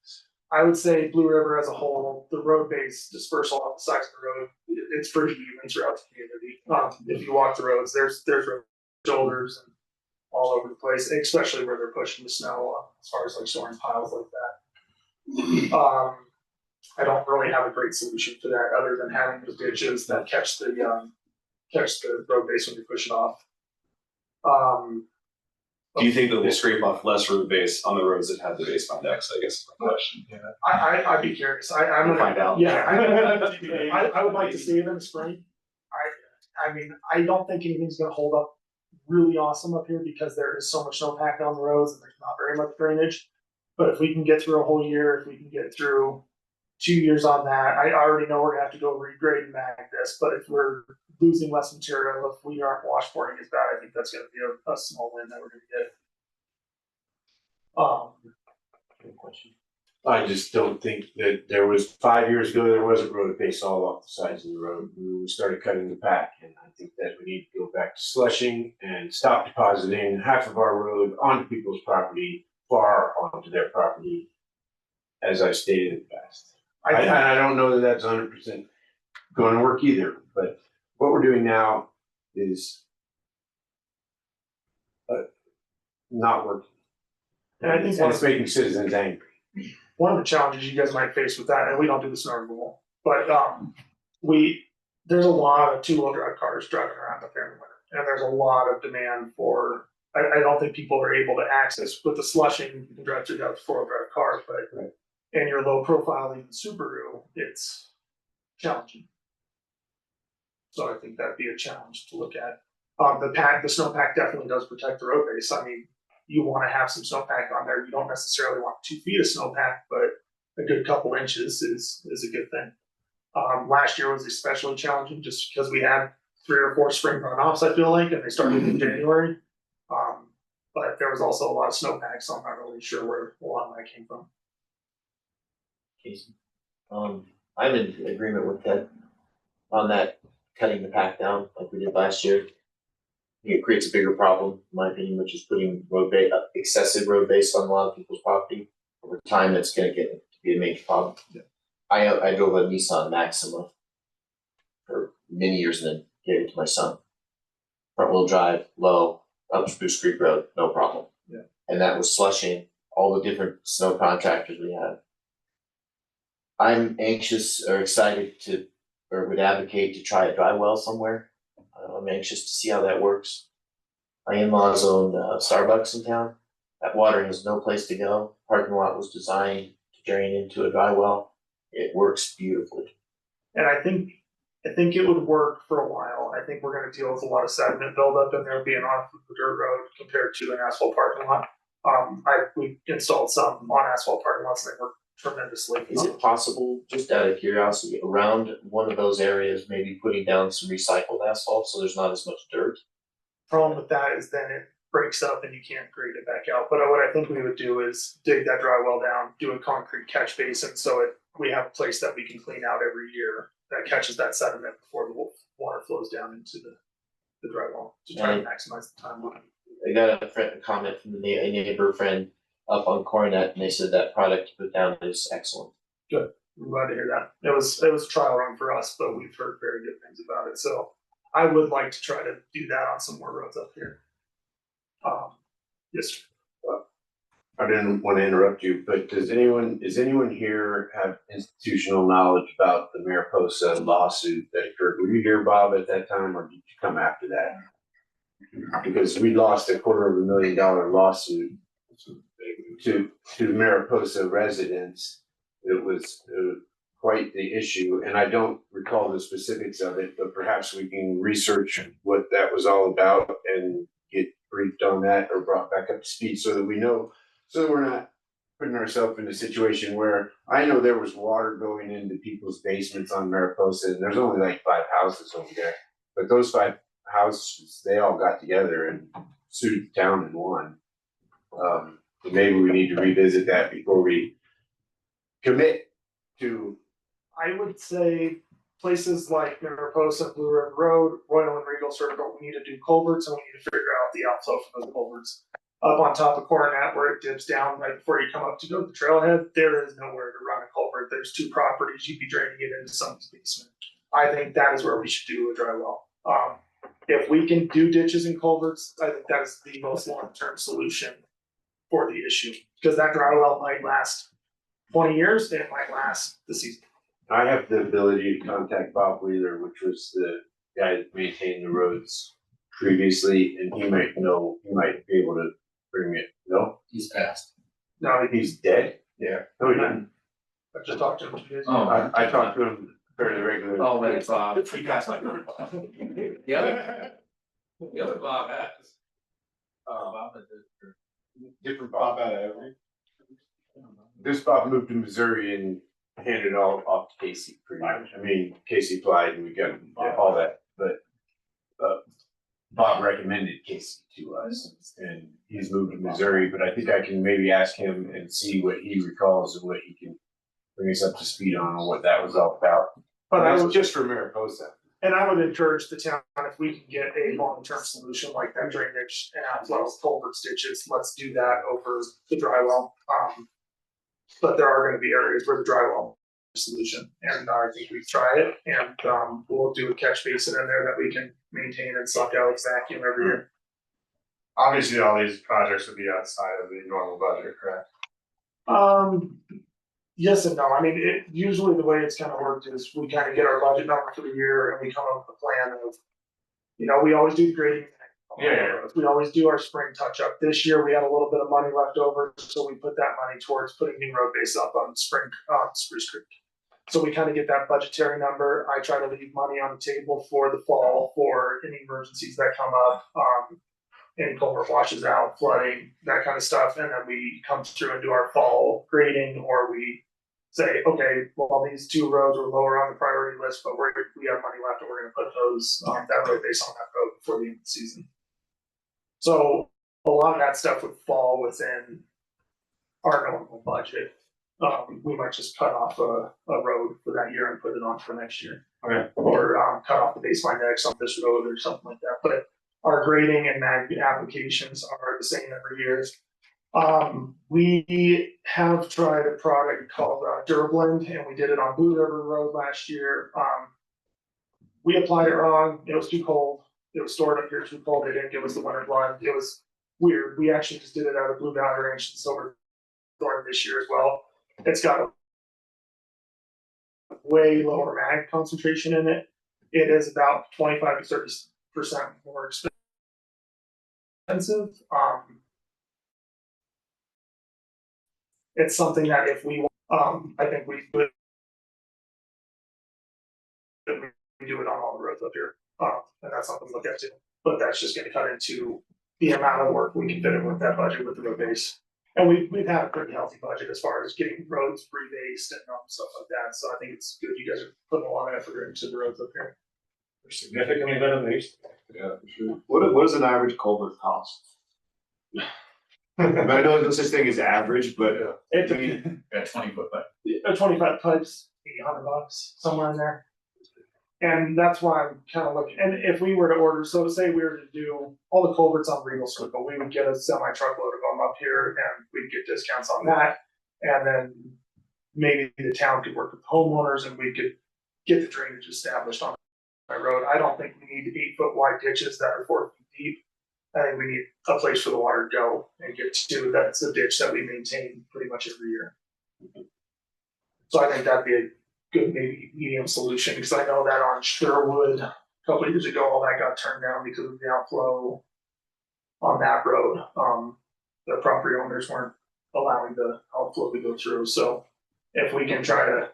I would say Blue River as a whole, the road base dispersal off the sides of the road, it's pretty even throughout the community. If you walk the roads, there's road shoulders and all over the place, especially where they're pushing the snow as far as like storing piles like that. I don't really have a great solution for that other than having the ditches that catch the road base when you push it off. Do you think that we'll scrape off less road base on the roads that have the baseline decks? I guess is my question. Yeah. I'd be curious. I'm We'll gonna find out. Yeah, I would like to see it in the spring. I mean, I don't think anything's gonna hold up really awesome up here because there is so much snowpack on the roads and there's not very much drainage. But if we can get through a whole year, if we can get through 2 years on that, I already know we're gonna have to go regrade and mag this, but if we're losing less material, if we aren't washboarding as bad, I think that's gonna be a small win that we're gonna get. Good question. I just don't think that there was, 5 years ago, there was a road base all off the sides of the road. We started cutting the pack, and I think that we need to go back to slushing and stop depositing half of our road onto people's property, far onto their property, as I stated in the past. I don't know that that's 100% going to work either, but what we're doing now is not working. And I think And it's making citizens angry. one of the challenges you guys might face with that, and we don't do the snow removal, but there's a lot of 2-wheel drive cars driving around up there in the winter, and there's a lot of demand for. I don't think people are able to access with the slushing. You can drive through that with 4-wheel drive cars, but right. And your low profile, even Subaru, it's challenging. So I think that'd be a challenge to look at. The snowpack definitely does protect the road base. I mean, you want to have some snowpack on there. You don't necessarily want 2 feet of snowpack, but a good couple inches is a good thing. Last year was especially challenging just because we had 3 or 4 spring runoffs, I feel like, and they started in January. But there was also a lot of snowpack, so I'm not really sure where a lot of that came from. Casey. I'm in agreement with that, on that cutting the pack down like we did last year. I think it creates a bigger problem, in my opinion, which is putting excessive road base on a lot of people's property. Over time, that's gonna get to be a major problem. Yeah. I drove a Nissan Maxima for many years and then gave it to my son. Front wheel drive, low, up Spruce Creek Road, no problem. Yeah. And that was slushing all the different snow contractors we have. I'm anxious or excited to, or would advocate to try a dry well somewhere. I'm anxious to see how that works. My in-laws own Starbucks in town. That water has no place to go. Parking lot was designed to drain into a dry well. It works beautifully. And I think it would work for a while. I think we're gonna deal with a lot of sediment buildup in there being off of the dirt road compared to an asphalt parking lot. We installed some on asphalt parking lots and they work tremendously. Is it possible, just out of curiosity, around one of those areas, maybe putting down some recycled asphalt so there's not as much dirt? Problem with that is then it breaks up and you can't grade it back out. But what I think we would do is dig that dry well down, do a concrete catch basin so we have a place that we can clean out every year that catches that sediment before the water flows down into the dry well to try to maximize the timeline. I got a comment from a neighbor friend up on Coronet, and they said that product you put down is excellent. Good. I'm glad to hear that. It was a trial run for us, but we've heard very good things about it. So I would like to try to do that on some more roads up here. Yes, I didn't want to interrupt you, but does anyone here have institutional knowledge about the Mariposa lawsuit that occurred? Were you here, Bob, at that time, or did you come after that? Because we lost $250,000 lawsuit to Mariposa residents. It was quite the issue, and I don't recall the specifics of it, but perhaps we can research what that was all about and get briefed on that or brought back up to speed so that we know, so that we're not putting ourselves in a situation where I know there was water going into people's basements on Mariposa, and there's only like 5 houses over there, but those 5 houses, they all got together and sued the town and won. So maybe we need to revisit that before we commit to. I would say places like Mariposa, Blue River Road, Royal and Regal Circle, we need to do culverts and we need to figure out the outflow from those culverts. Up on top of Coronet where it dips down right before you come up to go to the trailhead, there is nowhere to run a culvert. There's 2 properties, you'd be draining it into someone's basement. I think that is where we should do a dry well. If we can do ditches and culverts, I think that is the most long-term solution for the issue. Because that dry well might last 20 years, and it might last the season. I have the ability to contact Bob Wheeler, which was the guy that maintained the roads previously, and he might be able to bring it. No, He's passed. No, he's dead. Yeah. No, he didn't. I just talked to him 2 days ago. Oh. I talked to him fairly regularly. Oh, that's Bob. You guys like the other Bob has. Bob is Different Bob Bob. out of every. This Bob moved to Missouri and handed it all off to Casey pretty much. I mean, Casey applied and we got all that, but Bob recommended Casey to us and he's moved to Missouri, but I think I can maybe ask him and see what he recalls and what he can bring us up to speed on what that was all about. But I That was would, just for Mariposa. and I would encourage the town, if we can get a long-term solution like that drainage and outflow culvert stitches, let's do that over the dry well. But there are gonna be areas where the dry well solution, and I think we try it, and we'll do a catch basin in there that we can maintain and suck out vacuum every year. Obviously, all these projects would be outside of the normal budget, correct? Yes and no, I mean, usually the way it's kind of worked is we kind of get our budget number for the year and we come up with a plan of, we always do the grading. Yeah. We always do our spring touch up. This year, we had a little bit of money left over, so we put that money towards putting new road base up on Spruce Creek. So we kind of get that budgetary number. I try to leave money on the table for the fall for any emergencies that come up. Any culvert washes out, flooding, that kind of stuff, and then we come through and do our fall grading, or we say, okay, well, these 2 roads are lower on the priority list, but we have money left and we're gonna put those, that road base on that road before the end of the season. So a lot of that stuff would fall within our normal budget. We might just cut off a road for that year and put it on for next year. Okay. Or cut off the baseline next on this road or something like that, but our grading and mag applications are the same every year. We have tried a product called Durblend, and we did it on Blue River Road last year. We applied it wrong, it was too cold, it was stored up here too cold, they didn't give us the winter blend, it was weird. We actually just did it out of Blue Valley Ranch and Silver Thorn this year as well. It's got a way lower mag concentration in it. It is about 25 to 30% more expensive. It's something that if we, I think we would do it on all the roads up here, and that's something to look at too. But that's just gonna cut into the amount of work we can fit in with that budget with the road base. And we've had a pretty healthy budget as far as getting roads rebased and stuff like that. So I think it's good. You guys are putting a lot of effort into the roads up here. They're significantly better than these. Yeah, for sure. What does an average culvert cost? I know there's no such thing as average, but It's At 20 foot pipe. 25 pipes, $800, somewhere in there. And that's why I'm kind of looking, and if we were to order, so say we were to do all the culverts on Regal Circle, we would get a semi truckload of them up here and we'd get discounts on that. And then maybe the town could work with homeowners and we could get the drainage established on road. I don't think we need 8 foot wide ditches that are 4 feet deep. I think we need a place for the water to go and get to. That's a ditch that we maintain pretty much every year. So I think that'd be a good maybe medium solution, because I know that on Sherwood, a couple of years ago, all that got turned down because of the outflow on that road. The property owners weren't allowing the outflow to go through. So if we can try to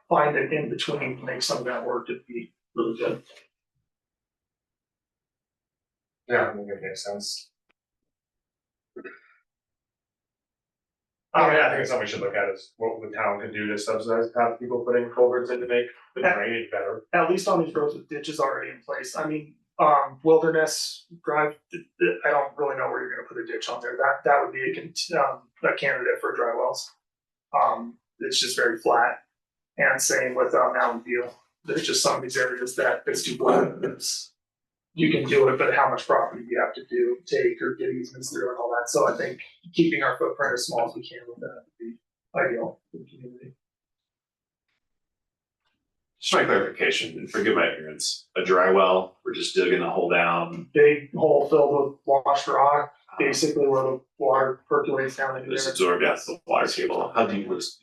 find an in between to make some of that work, it'd be really good. Yeah, I think it makes sense. I think it's something we should look at is what the town can do to subsidize, have people putting culverts in to make the drainage better. At least on these roads with ditches already in place. I mean, Wilderness Drive, I don't really know where you're gonna put a ditch on there. That would be a candidate for dry wells. It's just very flat. And same with Mountain View. There's just some of these areas that it's too flat. You can do it, but how much property you have to take or get easements through and all that. So I think keeping our footprint as small as we can with that would be ideal for the community. Just my clarification, and forgive my ignorance, a dry well, we're just digging a hole down, Big hole filled with washed rock, basically where the water percolates down into just there. absorbed down to the water table. How deep was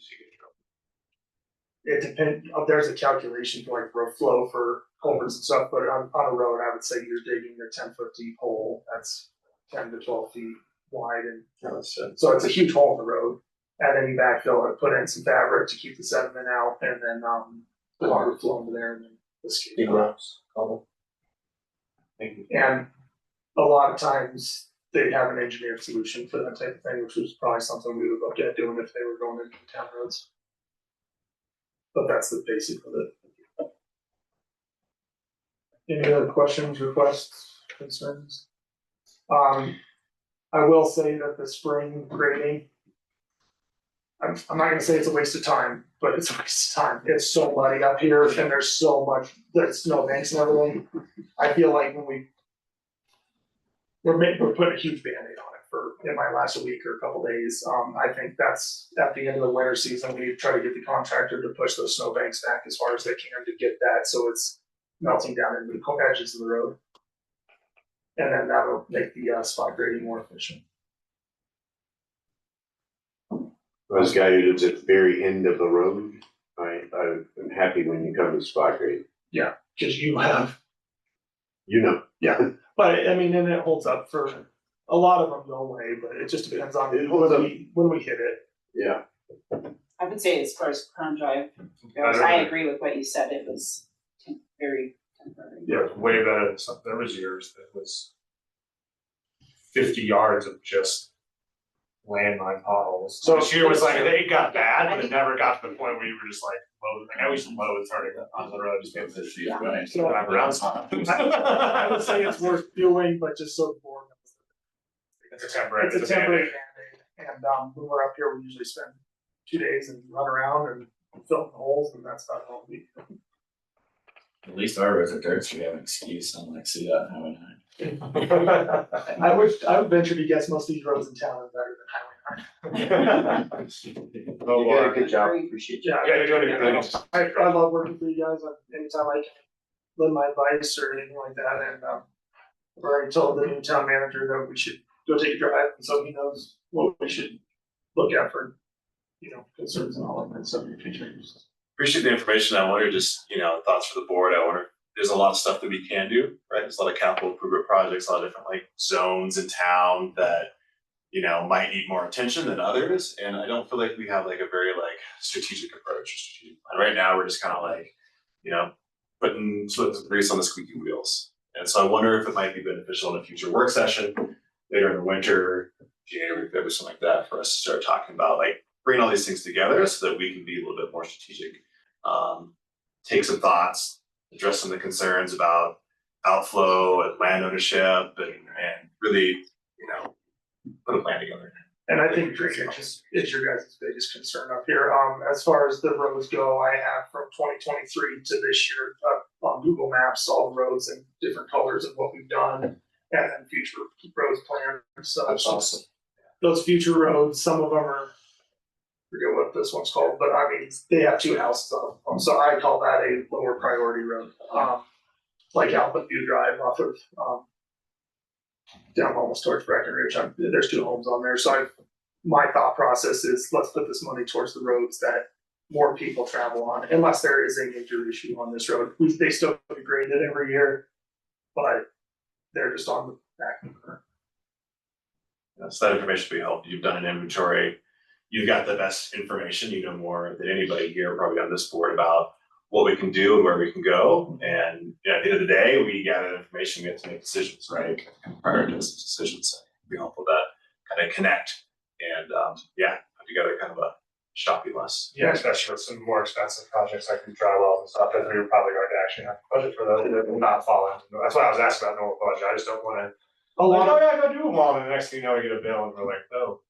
It depends, there's a calculation for like road flow for culverts and stuff, but on a road, I would say you're digging a 10 foot deep hole, that's 10 to 12 feet wide, and so it's a huge hole in the road. And then you backfill it, put in some fabric to keep the sediment out, and then the water would flow into there and then escape. Big rocks, Thank you. And a lot of times they have an engineered solution for that type of thing, which was probably something we would look at doing if they were going into town roads. But that's the basic of it. Any other questions, requests, concerns? I will say that the spring grading, I'm not gonna say it's a waste of time, but it's a waste of time. It's so muddy up here and there's so much, there's snowbanks and everything. I feel like when we're putting a huge Band-Aid on it for, it might last a week or a couple days. I think that's at the end of the winter season, we need to try to get the contractor to push those snowbanks back as far as they can to get that, so it's melting down into the edges of the road. And then that'll make the spot grading more efficient. As a guy who lives at the very end of the road, I'm happy when you come to spot grade. Yeah, because you have. You know. Yeah, but I mean, and it holds up for, a lot of them go away, but it just depends on when we hit it. Yeah. I would say as far as Crown Drive goes, I agree with what you said, it was very temporary. Yeah, it was way better than some, there was years that was 50 yards of just landmine potholes. So this year was like, it got bad, but it never got to the point where you were just like, I was low turning on the road, just getting 50 Yeah. drive around. I would say it's worth doing, but just so the board knows. It's a temporary. It's a temporary Band-Aid, and when we're up here, we usually spend 2 days and run around and fill in the holes, and that's about all we do. At least our roads are dirt, so we have an excuse, unlike CDOT Highway 9. I would venture to guess most of these roads in town are better than Highway 9. You did a good job, appreciate you. Yeah, you're doing a good job. I love working for you guys, anytime I can lend my advice or anything like that, and I've already told the new town manager that we should go take a drive, and so he knows what we should look at for, concerns and all of that stuff in the future. Appreciate the information. I wonder just, thoughts for the board. I wonder, there's a lot of stuff that we can do, right? There's a lot of capital improvement projects, a lot of different like zones in town that, might need more attention than others. And I don't feel like we have like a very like strategic approach. And right now we're just kind of like, putting sort of grease on the squeaky wheels. And so I wonder if it might be beneficial in a future work session later in the winter, January, February, something like that, for us to start talking about like bringing all these things together so that we can be a little bit more strategic. Take some thoughts, address some of the concerns about outflow and land ownership and really, put a plan together. And I think drainage is your guys' biggest concern up here. As far as the roads go, I have from 2023 to this year on Google Maps, all the roads in different colors of what we've done, and then future roads planned. So that's awesome. Those future roads, some of them are, I forget what this one's called, but I mean, they have 2 houses on them. So I call that a lower priority road. like Alpha View Drive off of, down almost towards Breckenridge, there's 2 homes on there, so my thought process is, let's put this money towards the roads that more people travel on, unless there is a major issue on this road. They still grade it every year, but they're just on the back burner. So that information will be helpful. You've done an inventory. You've got the best information. You know more than anybody here, probably on this board, about what we can do and where we can go. And at the end of the day, we gather that information, we have to make decisions, right? Prioritize those decisions. It'd be helpful to kind of connect and put together kind of a shopping list. Yeah, especially with some more expensive projects like the drywall and stuff, that we were probably going to actually have to budget for those, that will not fall into. That's why I was asking about normal budget. I just don't want to. Oh yeah, go do them all, and the next thing you know, we get a bill and we're like, oh.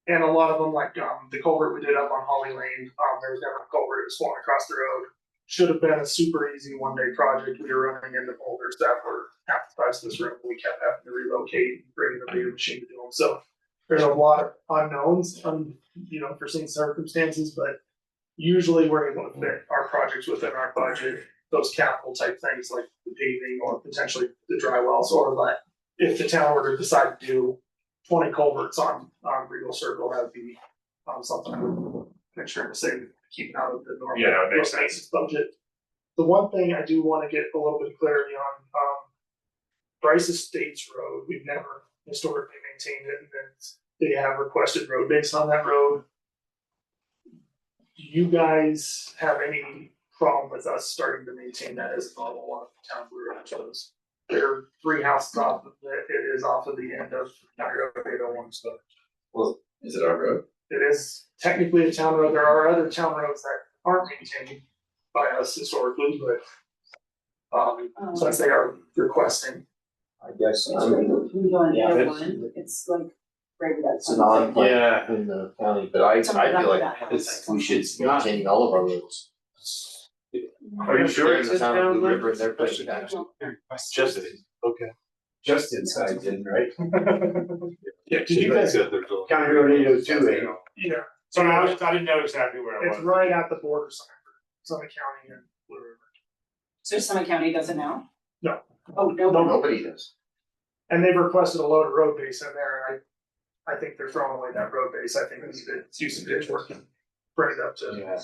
And a lot of them, like the culvert we did up on Holly Lane, there was never a culvert, it was flowing across the road. Should have been a super easy 1-day project. We were running into boulders that were half the size of this room. We kept having to relocate and bring the bigger machine to do them. So there's a lot of unknowns, unforeseen circumstances, but usually we're able to fit our projects within our budget. Those capital type things like the paving or potentially the dry wells, or like if the town were to decide to do 20 culverts on Regal Circle, that would be something I would make sure to say, keeping out of the normal. Yeah, that makes sense. Budget. The one thing I do want to get a little bit of clarity on, Bryce Estates Road, we've never historically maintained it, and they have requested road base on that road. Do you guys have any problem with us starting to maintain that as normal on the town blue road shows? There are 3 houses off of it. It is off of the end of County Road 801 stuff. Well, is it our road? It is technically a town road. There are other town roads that aren't maintained by us historically, but since they are requesting. I guess. We go in Yeah, year it's- 1, it's like regular. It's an on-plan in the county, but I feel like we should be maintaining all of our roads. Are you sure it's The in town of town Blue River limits? and they're pushing that. Just, okay. Just inside in, right? Yeah, did you guys? County Road 802, Yeah, So I didn't know exactly where it was. it's right at the border sign for Summit County and Blue River. So Summit County does it now? No. Oh, no. Nobody does. And they've requested a load of road base in there, and I think they're throwing away that road base. I think we need to do some ditch work and bring it up to. Yeah.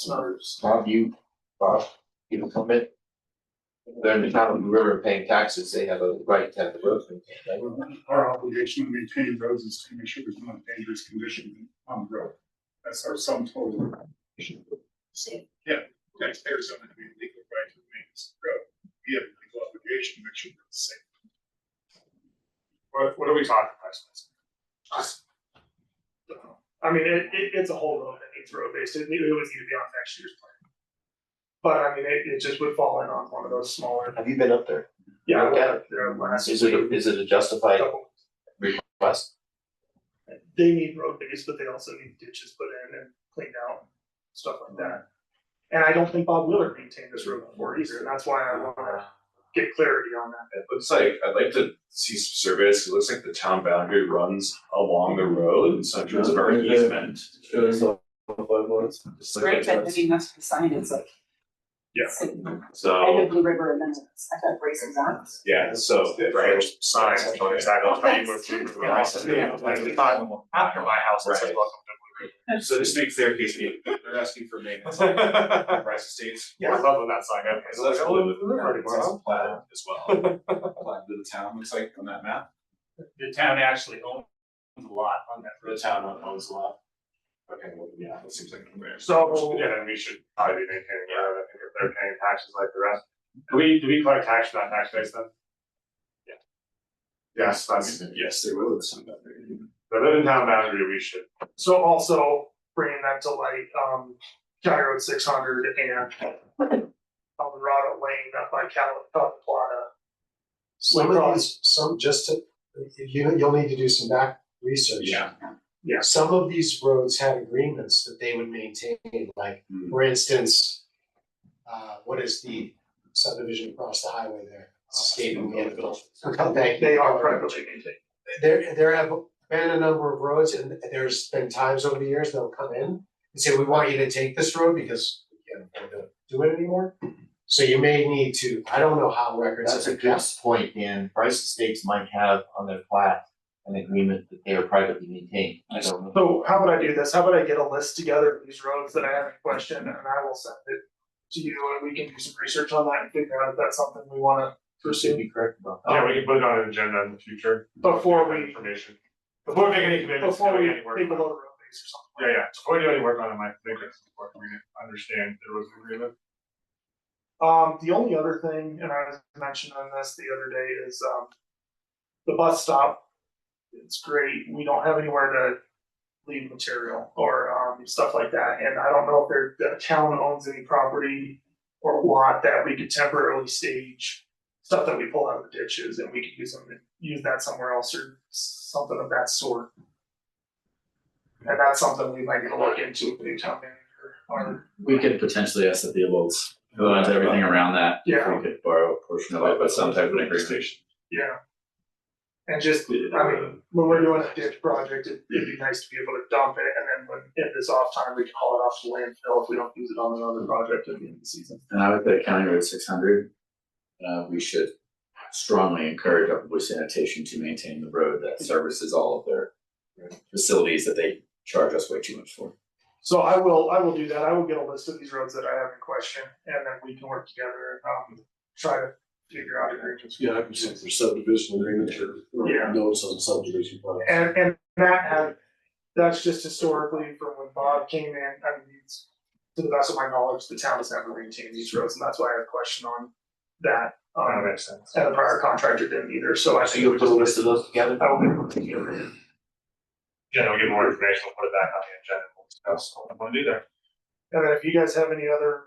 Numbers. Bob, you can comment. They're in the town of Blue River paying taxes, they have a right to have the roads maintained, right? Our obligation to maintain roads is to make sure there's not dangerous condition on the road. That's our sum total. Yeah, taxpayers don't have any legal right to maintenance of the road. We have a legal obligation to make sure it's safe. What are we talking about? I mean, it's a whole road that needs road base. It would need to be on next year's plan. But I mean, it just would fall in on one of those smaller. Have you been up there? Yeah, Okay. they're last. Is it a justified request? They need road base, but they also need ditches put in and cleaned out, stuff like that. And I don't think Bob Wheeler maintained this road before either, and that's why I wanna get clarity on that. It looks like, I'd like to see some surveys, 'cause it looks like the town boundary runs along the road, and so in terms of our easement. Great, but I mean, that's the sign, it's like. Yeah. End of So, Blue River, and then I thought Grayson Marks. yeah, so, Right, signs, exactly. How you move through the house. Yeah. Like the time after my house, it says Right. welcome to Blue River. So just to be clear, Casey, they're asking for maintenance on Bryce Estates. Yeah, I love when that sign goes. So that's cool. Blue River anymore. Plat as well. Plat to the town, looks like on that map. The town actually owns a lot on that The town owns a lot. Okay, well, yeah, that seems like. So, Yeah, then we should probably be maintaining that. I think if they're paying taxes like the rest. Do we collect tax for that tax base then? Yeah. Yes, Yes, they will. It's not that big. the live in town boundary, we should. so also bringing that to light, County Road 600 and Colorado Lane up by Plata. Some of these, you'll need to do some back research. Yeah. Some of these roads had agreements that they would maintain, like, for instance, what is the subdivision across the highway there? It's escaping me. They are privately maintained. There have been a number of roads, and there's been times over the years they'll come in and say, we want you to take this road because we can't afford to do it anymore. So you may need to, I don't know how records That's are a good kept. point, Dan. Bryce Estates might have on their plat an agreement that they are privately maintained. I don't know. So how would I do this? How about I get a list together of these roads that I have in question and I will send it to you and we can do some research on that and figure out if that's something we wanna You should pursue. be correct about that. Yeah, we can put it on an agenda in the future. Before Give that we- information. Before we make any commitments, Before we doing any work. take a load of road base or something. Yeah, before we do any work on it, I think it's important we understand there was an agreement. The only other thing, and I was mentioning this the other day, is the bus stop. It's great. We don't have anywhere to leave material or stuff like that. And I don't know if the town owns any property or lot that we could temporarily stage stuff that we pull out of the ditches and we could use that somewhere else or something of that sort. And that's something we might need to look into with the new town manager or We could potentially ask the Theobald's, who owns everything around that. If Yeah. we could borrow a portion of it, but some type of agreement. yeah. And just, I mean, when we're doing a ditch project, it'd be nice to be able to dump it, and then when, in this off time, we can haul it off to landfill if we don't use it on another project at the end of the season. And I would say County Road 600, we should strongly encourage Upper Sanitation to maintain the road that services all of their facilities that they charge us way too much for. So I will do that, I will get a list of these roads that I have in question, and then we can work together and, try to figure out agreements. Yeah, I can see for subdivision agreement or Yeah. notice on subdivision plan. And that's just historically from when Bob came in, I mean, to the best of my knowledge, the town has never maintained these roads, and that's why I have a question on that. That makes sense. And the prior contractor didn't either, so I So think. you'll put a list of those together? I will put it together. Yeah, we'll get more information, we'll put it back on the agenda, we'll discuss what we want to do there. And then if you guys have any other,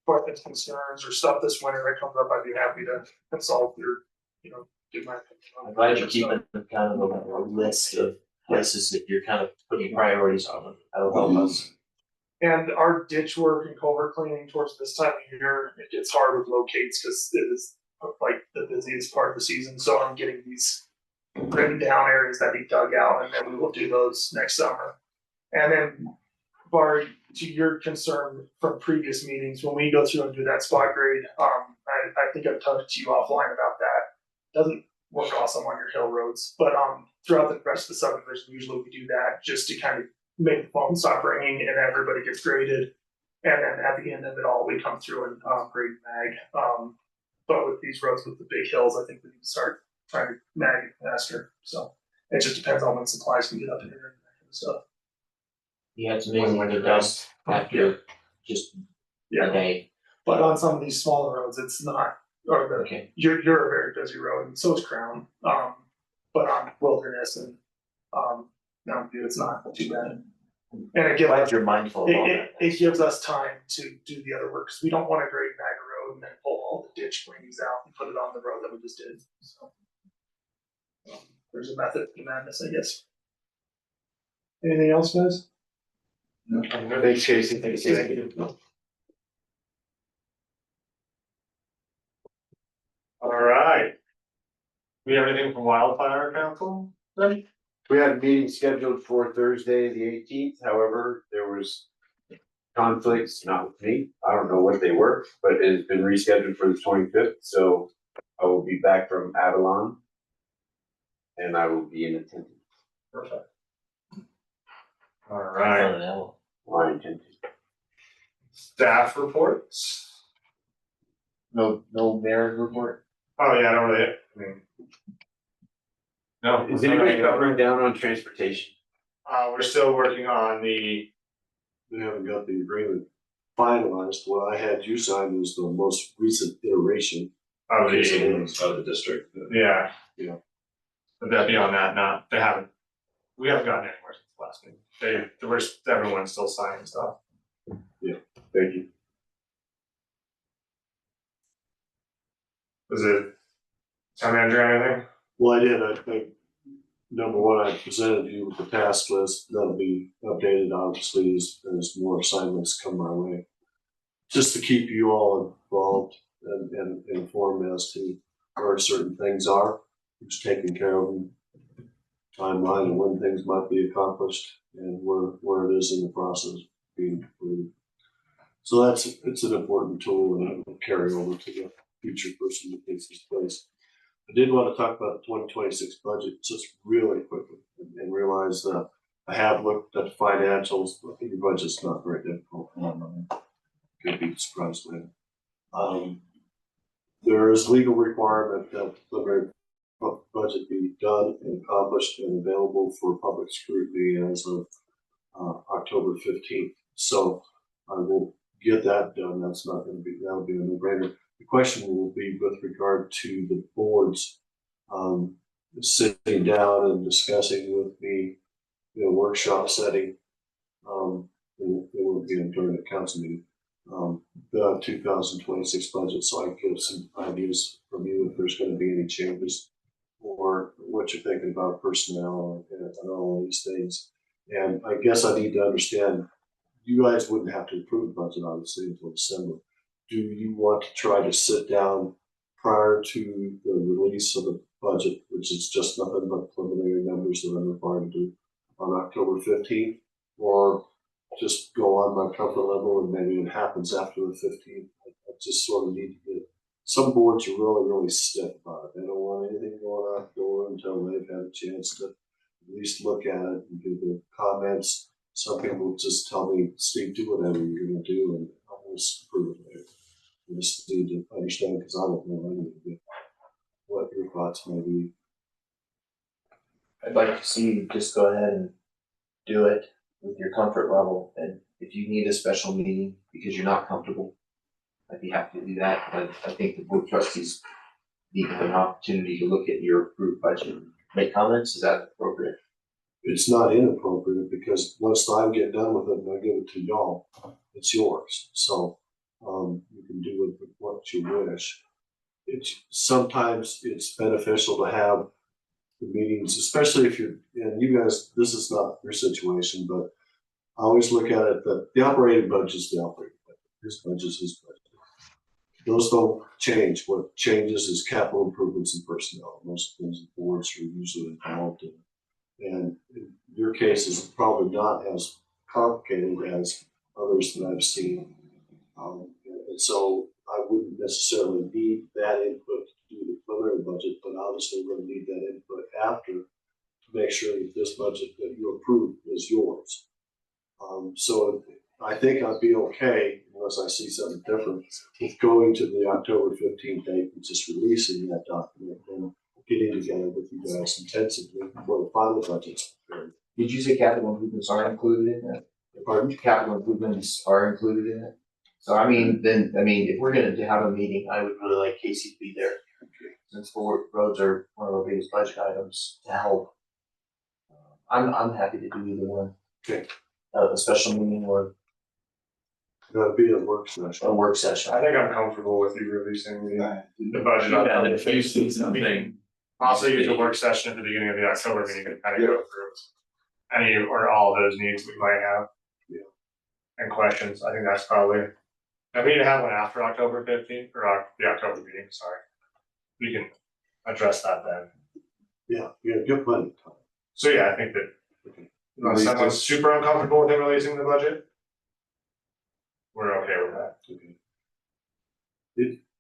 questions, concerns, or stuff this winter that comes up, I'd be happy to consult your, give my opinion on. I'm glad you're keeping kind of a list of places that you're kind of putting priorities on. That'll help us. And our ditch work and culvert cleaning towards this time of year, it gets hard with locates because it is like the busiest part of the season. So I'm getting these written down areas that need dug out, and then we will do those next summer. And then, Barry, to your concern from previous meetings, when we go through and do that spot grade, I think I've talked to you offline about that. Doesn't work awesome on your hill roads, but throughout the rest of the subdivision, usually we do that just to kind of make the phone stop ringing and everybody gets graded. And then at the end of it all, we come through and grade mag. But with these roads with the big hills, I think we need to start trying to mag it faster. So it just depends on when supplies can get up in here and that kind of stuff. Yeah, it's amazing when it does after just a day. But on some of these smaller roads, it's not, or Okay. you're a very busy road, and so is Crown. But on Wilderness and Mountain View, it's not too bad. And it gives Glad you're mindful of all that. it gives us time to do the other work, because we don't wanna grade Niagara Road and then pull all the ditch rings out and put it on the road that we just did, so. There's a method to madness, I guess. Anything else, guys? Thanks, Casey. Thanks, Casey. All right. We have anything from Wildfire Council? Then? We had a meeting scheduled for Thursday, the 18th. However, there was conflicts, not with me. I don't know what they were, but it has been rescheduled for the 25th. So I will be back from Avalon and I will be in attendance. Perfect. All right. I intend to. Staff reports? No mayor report? Oh, yeah, I don't really, I mean. No. Is anybody covering down on transportation? We're still working on We haven't got the agreement finalized. What I had you sign was the most recent iteration. of Okay, so the, it's Out of the district. yeah. Yeah. But that beyond that, no, we haven't gotten anywhere since the last meeting. Everyone's still signing stuff. Thank you. Was it town manager or anything? Well, I did, I think, number one, I presented you with the task list, that'll be updated obviously as more assignments come my way. Just to keep you all involved and informed as to where certain things are, who's taking care of them. Timeline and when things might be accomplished and where it is in the process of being completed. So it's an important tool and it will carry over to the future person that takes his place. I did want to talk about the 2026 budget just really quickly and realize that I have looked at the financials. I think your budget's not very difficult. Could be surprised later. There is legal requirement that the preliminary budget be done and published and available for public scrutiny as of October 15th. So I will get that done. That's not going to be, that'll be a no-brainer. The question will be with regard to the boards sitting down and discussing with me in a workshop setting. It will be during the council meeting. The 2026 budget, so I can get some ideas from you if there's going to be any changes or what you're thinking about personnel and all these things. And I guess I need to understand, you guys wouldn't have to approve the budget obviously until December. Do you want to try to sit down prior to the release of the budget, which is just nothing but preliminary numbers that I'm required to do on October 15th, or just go on my comfort level and maybe it happens after the 15th? I just sort of need to get, some boards are really, really stiff about it. They don't want anything going out the door until they've had a chance to at least look at it and give their comments. Some people just tell me, Steve, do whatever you're going to do and I'll just approve it later. I just need to understand because I don't know anything. What your thoughts may be. I'd like to see you just go ahead and do it with your comfort level, and if you need a special meeting because you're not comfortable, I'd be happy to do that, but I think the board of trustees need an opportunity to look at your approved budget and make comments. Is that appropriate? It's not inappropriate because once I get done with it and I give it to y'all, it's yours. So you can do with what you wish. Sometimes it's beneficial to have the meetings, especially if you're, and you guys, this is not your situation, but I always look at it that the operating budget is the operating budget. His budget is his budget. Those don't change. What changes is capital improvements and personnel. Most things the boards are usually involved in. And in your case is probably not as complicated as others that I've seen. And so I wouldn't necessarily need that input to do the preliminary budget, but obviously we're going to need that input after to make sure that this budget that you approve is yours. So I think I'd be okay, unless I see something different, with going to the October 15th date and just releasing that document and getting together with you guys intensively before the final budget's prepared. Did you say capital improvements are included in that? Pardon? Capital improvements are included in it? So if we're gonna have a meeting, I would really like Casey to be there. Since roads are one of our biggest budget items to help. I'm happy to do either one. Okay. A special meeting or That'd be a work session. a work session. I think I'm comfortable with you releasing the budget on. Yeah, if you see something. Also use a work session at the beginning of the October meeting to kind of go through any or all of those needs we might have. And questions. I think that's probably, I need to have one after October 15th or the October meeting, sorry. We can address that then. Yeah, good plenty of time. So yeah, I think that unless someone's super uncomfortable with him releasing the budget, we're okay with that.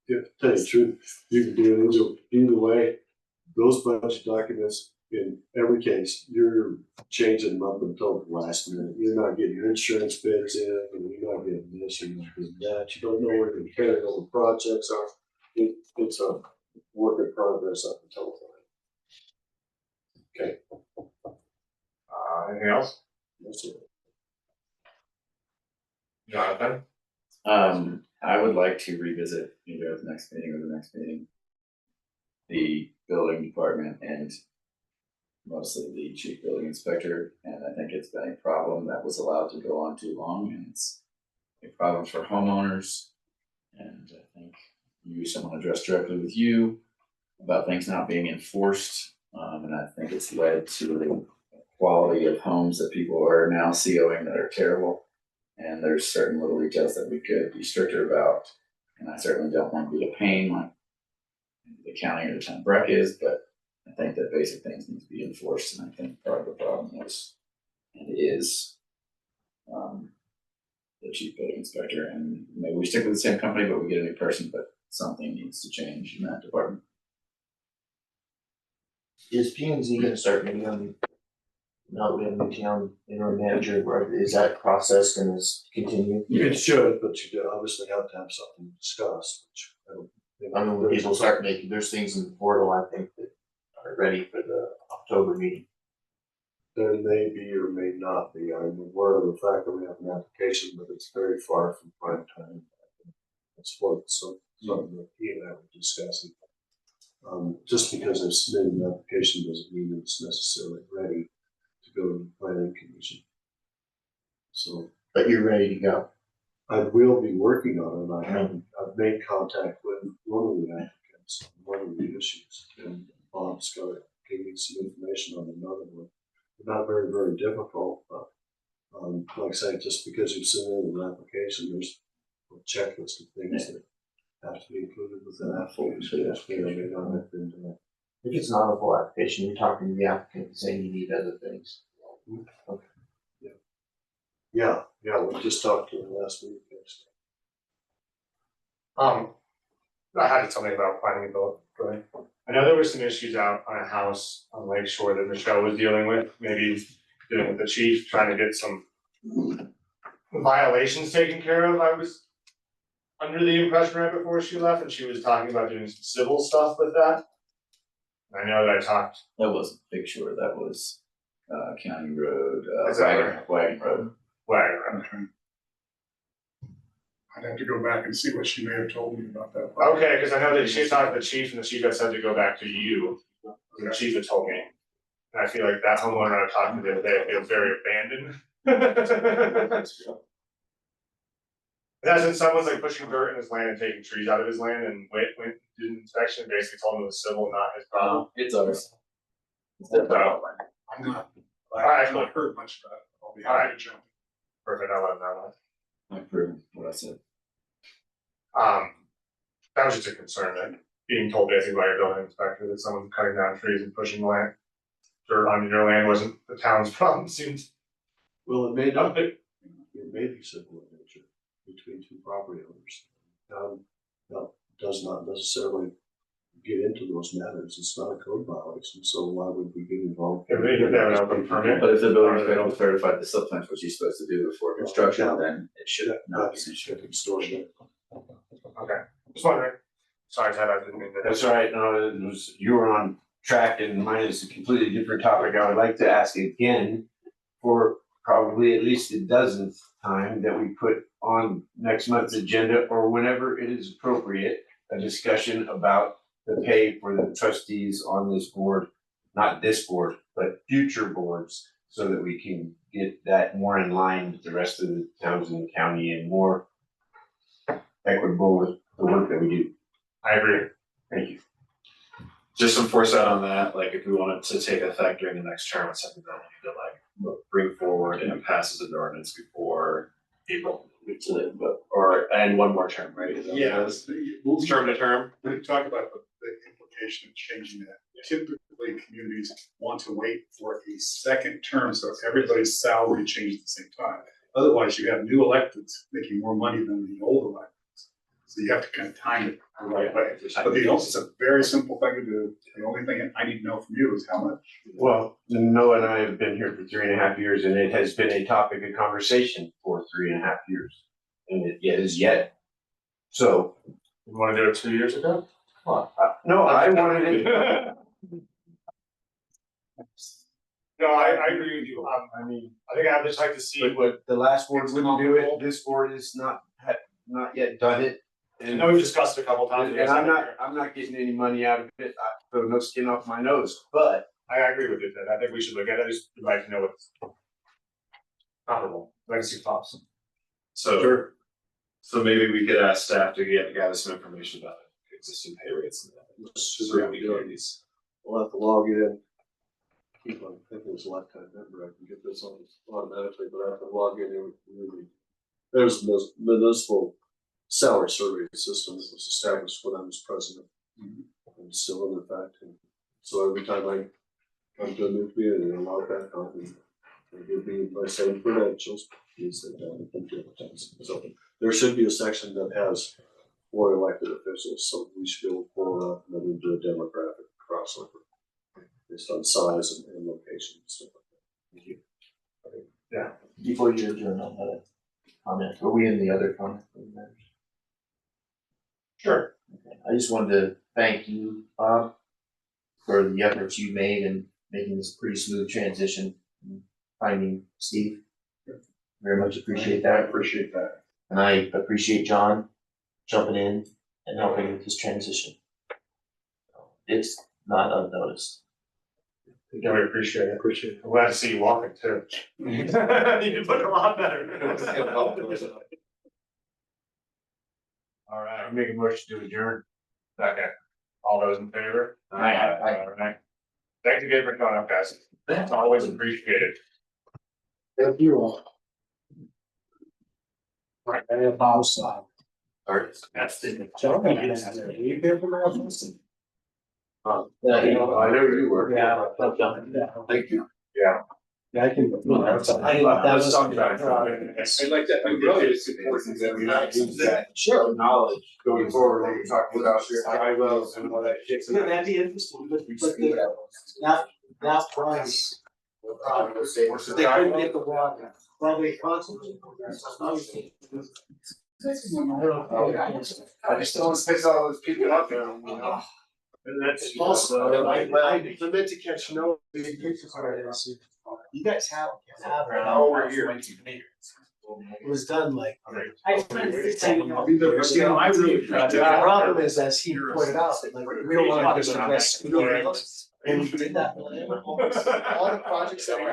To tell you the truth, you can do it either way. Those budget documents, in every case, you're changing them up until the last minute. You're not getting your insurance bids in, and you're not getting this, you're not getting that. You don't know where your carrying over projects are. It's a work in progress up until then. Okay. Anything else? That's it. Jonathan? I would like to revisit either the next meeting or the next meeting. The building department and mostly the chief building inspector, and I think it's been a problem that was allowed to go on too long, and it's a problem for homeowners. And I think someone addressed directly with you about things not being enforced, and I think it's led to the quality of homes that people are now COing that are terrible. And there's certain little details that we could be stricter about, and I certainly don't want to be a pain like the county or the town Breck is, but I think that basic things need to be enforced, and I think part of the problem was and is the chief building inspector, and maybe we stick with the same company, but we get a new person, but something needs to change in that department. Is P and Z gonna start meeting on, now we have a new town interim manager, or is that process gonna continue? It should, but you do obviously have to have something to discuss, which I don't think. I mean, when people start making, there's things in the portal, I think, that are ready for the October meeting. There may be or may not be. I'm aware of the fact that we have an application, but it's very far from prime time. It's what, so, something that he and I were discussing. Just because I've submitted an application doesn't mean it's necessarily ready to go to the planning commission. So. But you're ready to go. I will be working on it. I've made contact with one of the applicants, on one of the issues, and Bob's got to give me some information on another one. Not very, very difficult, but like I say, just because you submitted an application, there's a checklist of things that have to be included within that folder. So that's may or may not have been done. If it's not a full application, you're talking to the applicant and saying you need other things. Okay. Yeah, we just talked to him last week, actually. I had to tell me about planning and building. I know there were some issues out on a house on Lake Shore that Michelle was dealing with, maybe dealing with the chief, trying to get some violations taken care of. I was under the impression right before she left, and she was talking about doing some civil stuff with that. I know that I talked. That wasn't Big Shore, that was, County Road, Is that Wagon Road. Wagon Road. Okay. I'd have to go back and see what she may have told me about that. Okay, because I know that she talked to the chief, and the chief had said to go back to you. And the chief had told me. And I feel like that homeowner I talked to the other day feels very abandoned. As in someone's like pushing dirt in his land and taking trees out of his land, and went did an inspection, and basically told him it was civil, not his problem. It's ours. So, I'm not, I've not heard much about it. I'll be happy to jump. perfect, I'll let him know I approve what I said. that. That was just a concern that being told basically by your building inspector that someone's cutting down trees and pushing land, dirt on your land wasn't the town's problem, seems. Well, it may not be. It may be civil in nature between two property owners. That does not necessarily get into those matters. It's not a code violation, so why would we get involved? If they have an open permit. But if the building inspector certified the subplans, which he's supposed to do before construction, then it should not be. That's a different story. Okay, just wondering. Sorry, Ted, I didn't mean to. That's all right, no, it was, you were on track and mine is a completely different topic. I would like to ask again for probably at least a dozenth time that we put on next month's agenda or whenever it is appropriate, a discussion about the pay for the trustees on this board, not this board, but future boards, so that we can get that more in line with the rest of the towns in the county and more equitable with the work that we do. I agree. Thank you. Just some foresight on that, like if we want it to take effect during the next term, it's something that we need to like bring forward and pass as an ordinance before April. And one more term, right? Is that what it is? We'll Term to term. we talk about the implication of changing that. Typically, communities want to wait for a second term, so everybody's salary changes at the same time. Otherwise, you have new electeds making more money than the old electeds. So you have to kind of time it the right way. But it's a very simple thing to do. The only thing I need to know from you is how much. Well, Noah and I have been here for 3.5 years and it has been a topic of conversation for 3.5 years. And it is yet. So. You wanna do it 2 years ago? No, I wanted it. No, I agree with you. I mean, I think I would just like to see what. The last board wouldn't do it, this board is not yet done it. I know we've discussed it a couple times. And I'm not getting any money out of it, so no skin off my nose, but. I agree with you, Ted. I think we should look at it, just would like to know what's comparable, like to see costs. So, so maybe we could ask staff to gather some information about existing pay rates and surrounding communities. We'll have to log in. Keep on thinking it's a lifetime member. I can get this on automatically, but I have to log in. There's the municipal salary survey system that was established when I was president. And still in effect. And so every time I come to a new community, I log back on and It would be by saying credentials, means that so there should be a section that has 4 elected officials, so we should be able to pull up and then we do a demographic crossover based on size and location and stuff like that. Thank you. Before you adjourn, I had a comment. Are we in the other comment? Sure. Okay. I just wanted to thank you, Bob, for the efforts you made in making this pretty smooth transition, and finding Steve. Very much appreciate that. I appreciate that. And I appreciate John jumping in and helping with this transition. It's not unnoticed. Yeah, we appreciate it. I'm glad to see you walking too. You can look a lot better. All right, I make a motion to adjourn. second. All those in favor? Aye. All right. Thanks again for coming up, guys. It's always appreciated. Thank you all. Right. I have Bob's side. That's the. John, you here for my office? I know you were. Yeah. Thank you. Yeah, I can. That was something. I like that, I really, it's important that we not use that Sure. Knowledge going forward, when you're talking about your high wells and all that shit. Yeah, that'd be interesting, but that price. They couldn't get the water. Well, they constantly. I just don't want to piss all those people off there, you know? That's Also, I meant to catch no. You guys have. Oh, we're here. It was done like. I just wanted to say, I really. The problem is, as he pointed out, like, we don't want to just invest. And we did that. All the projects that we.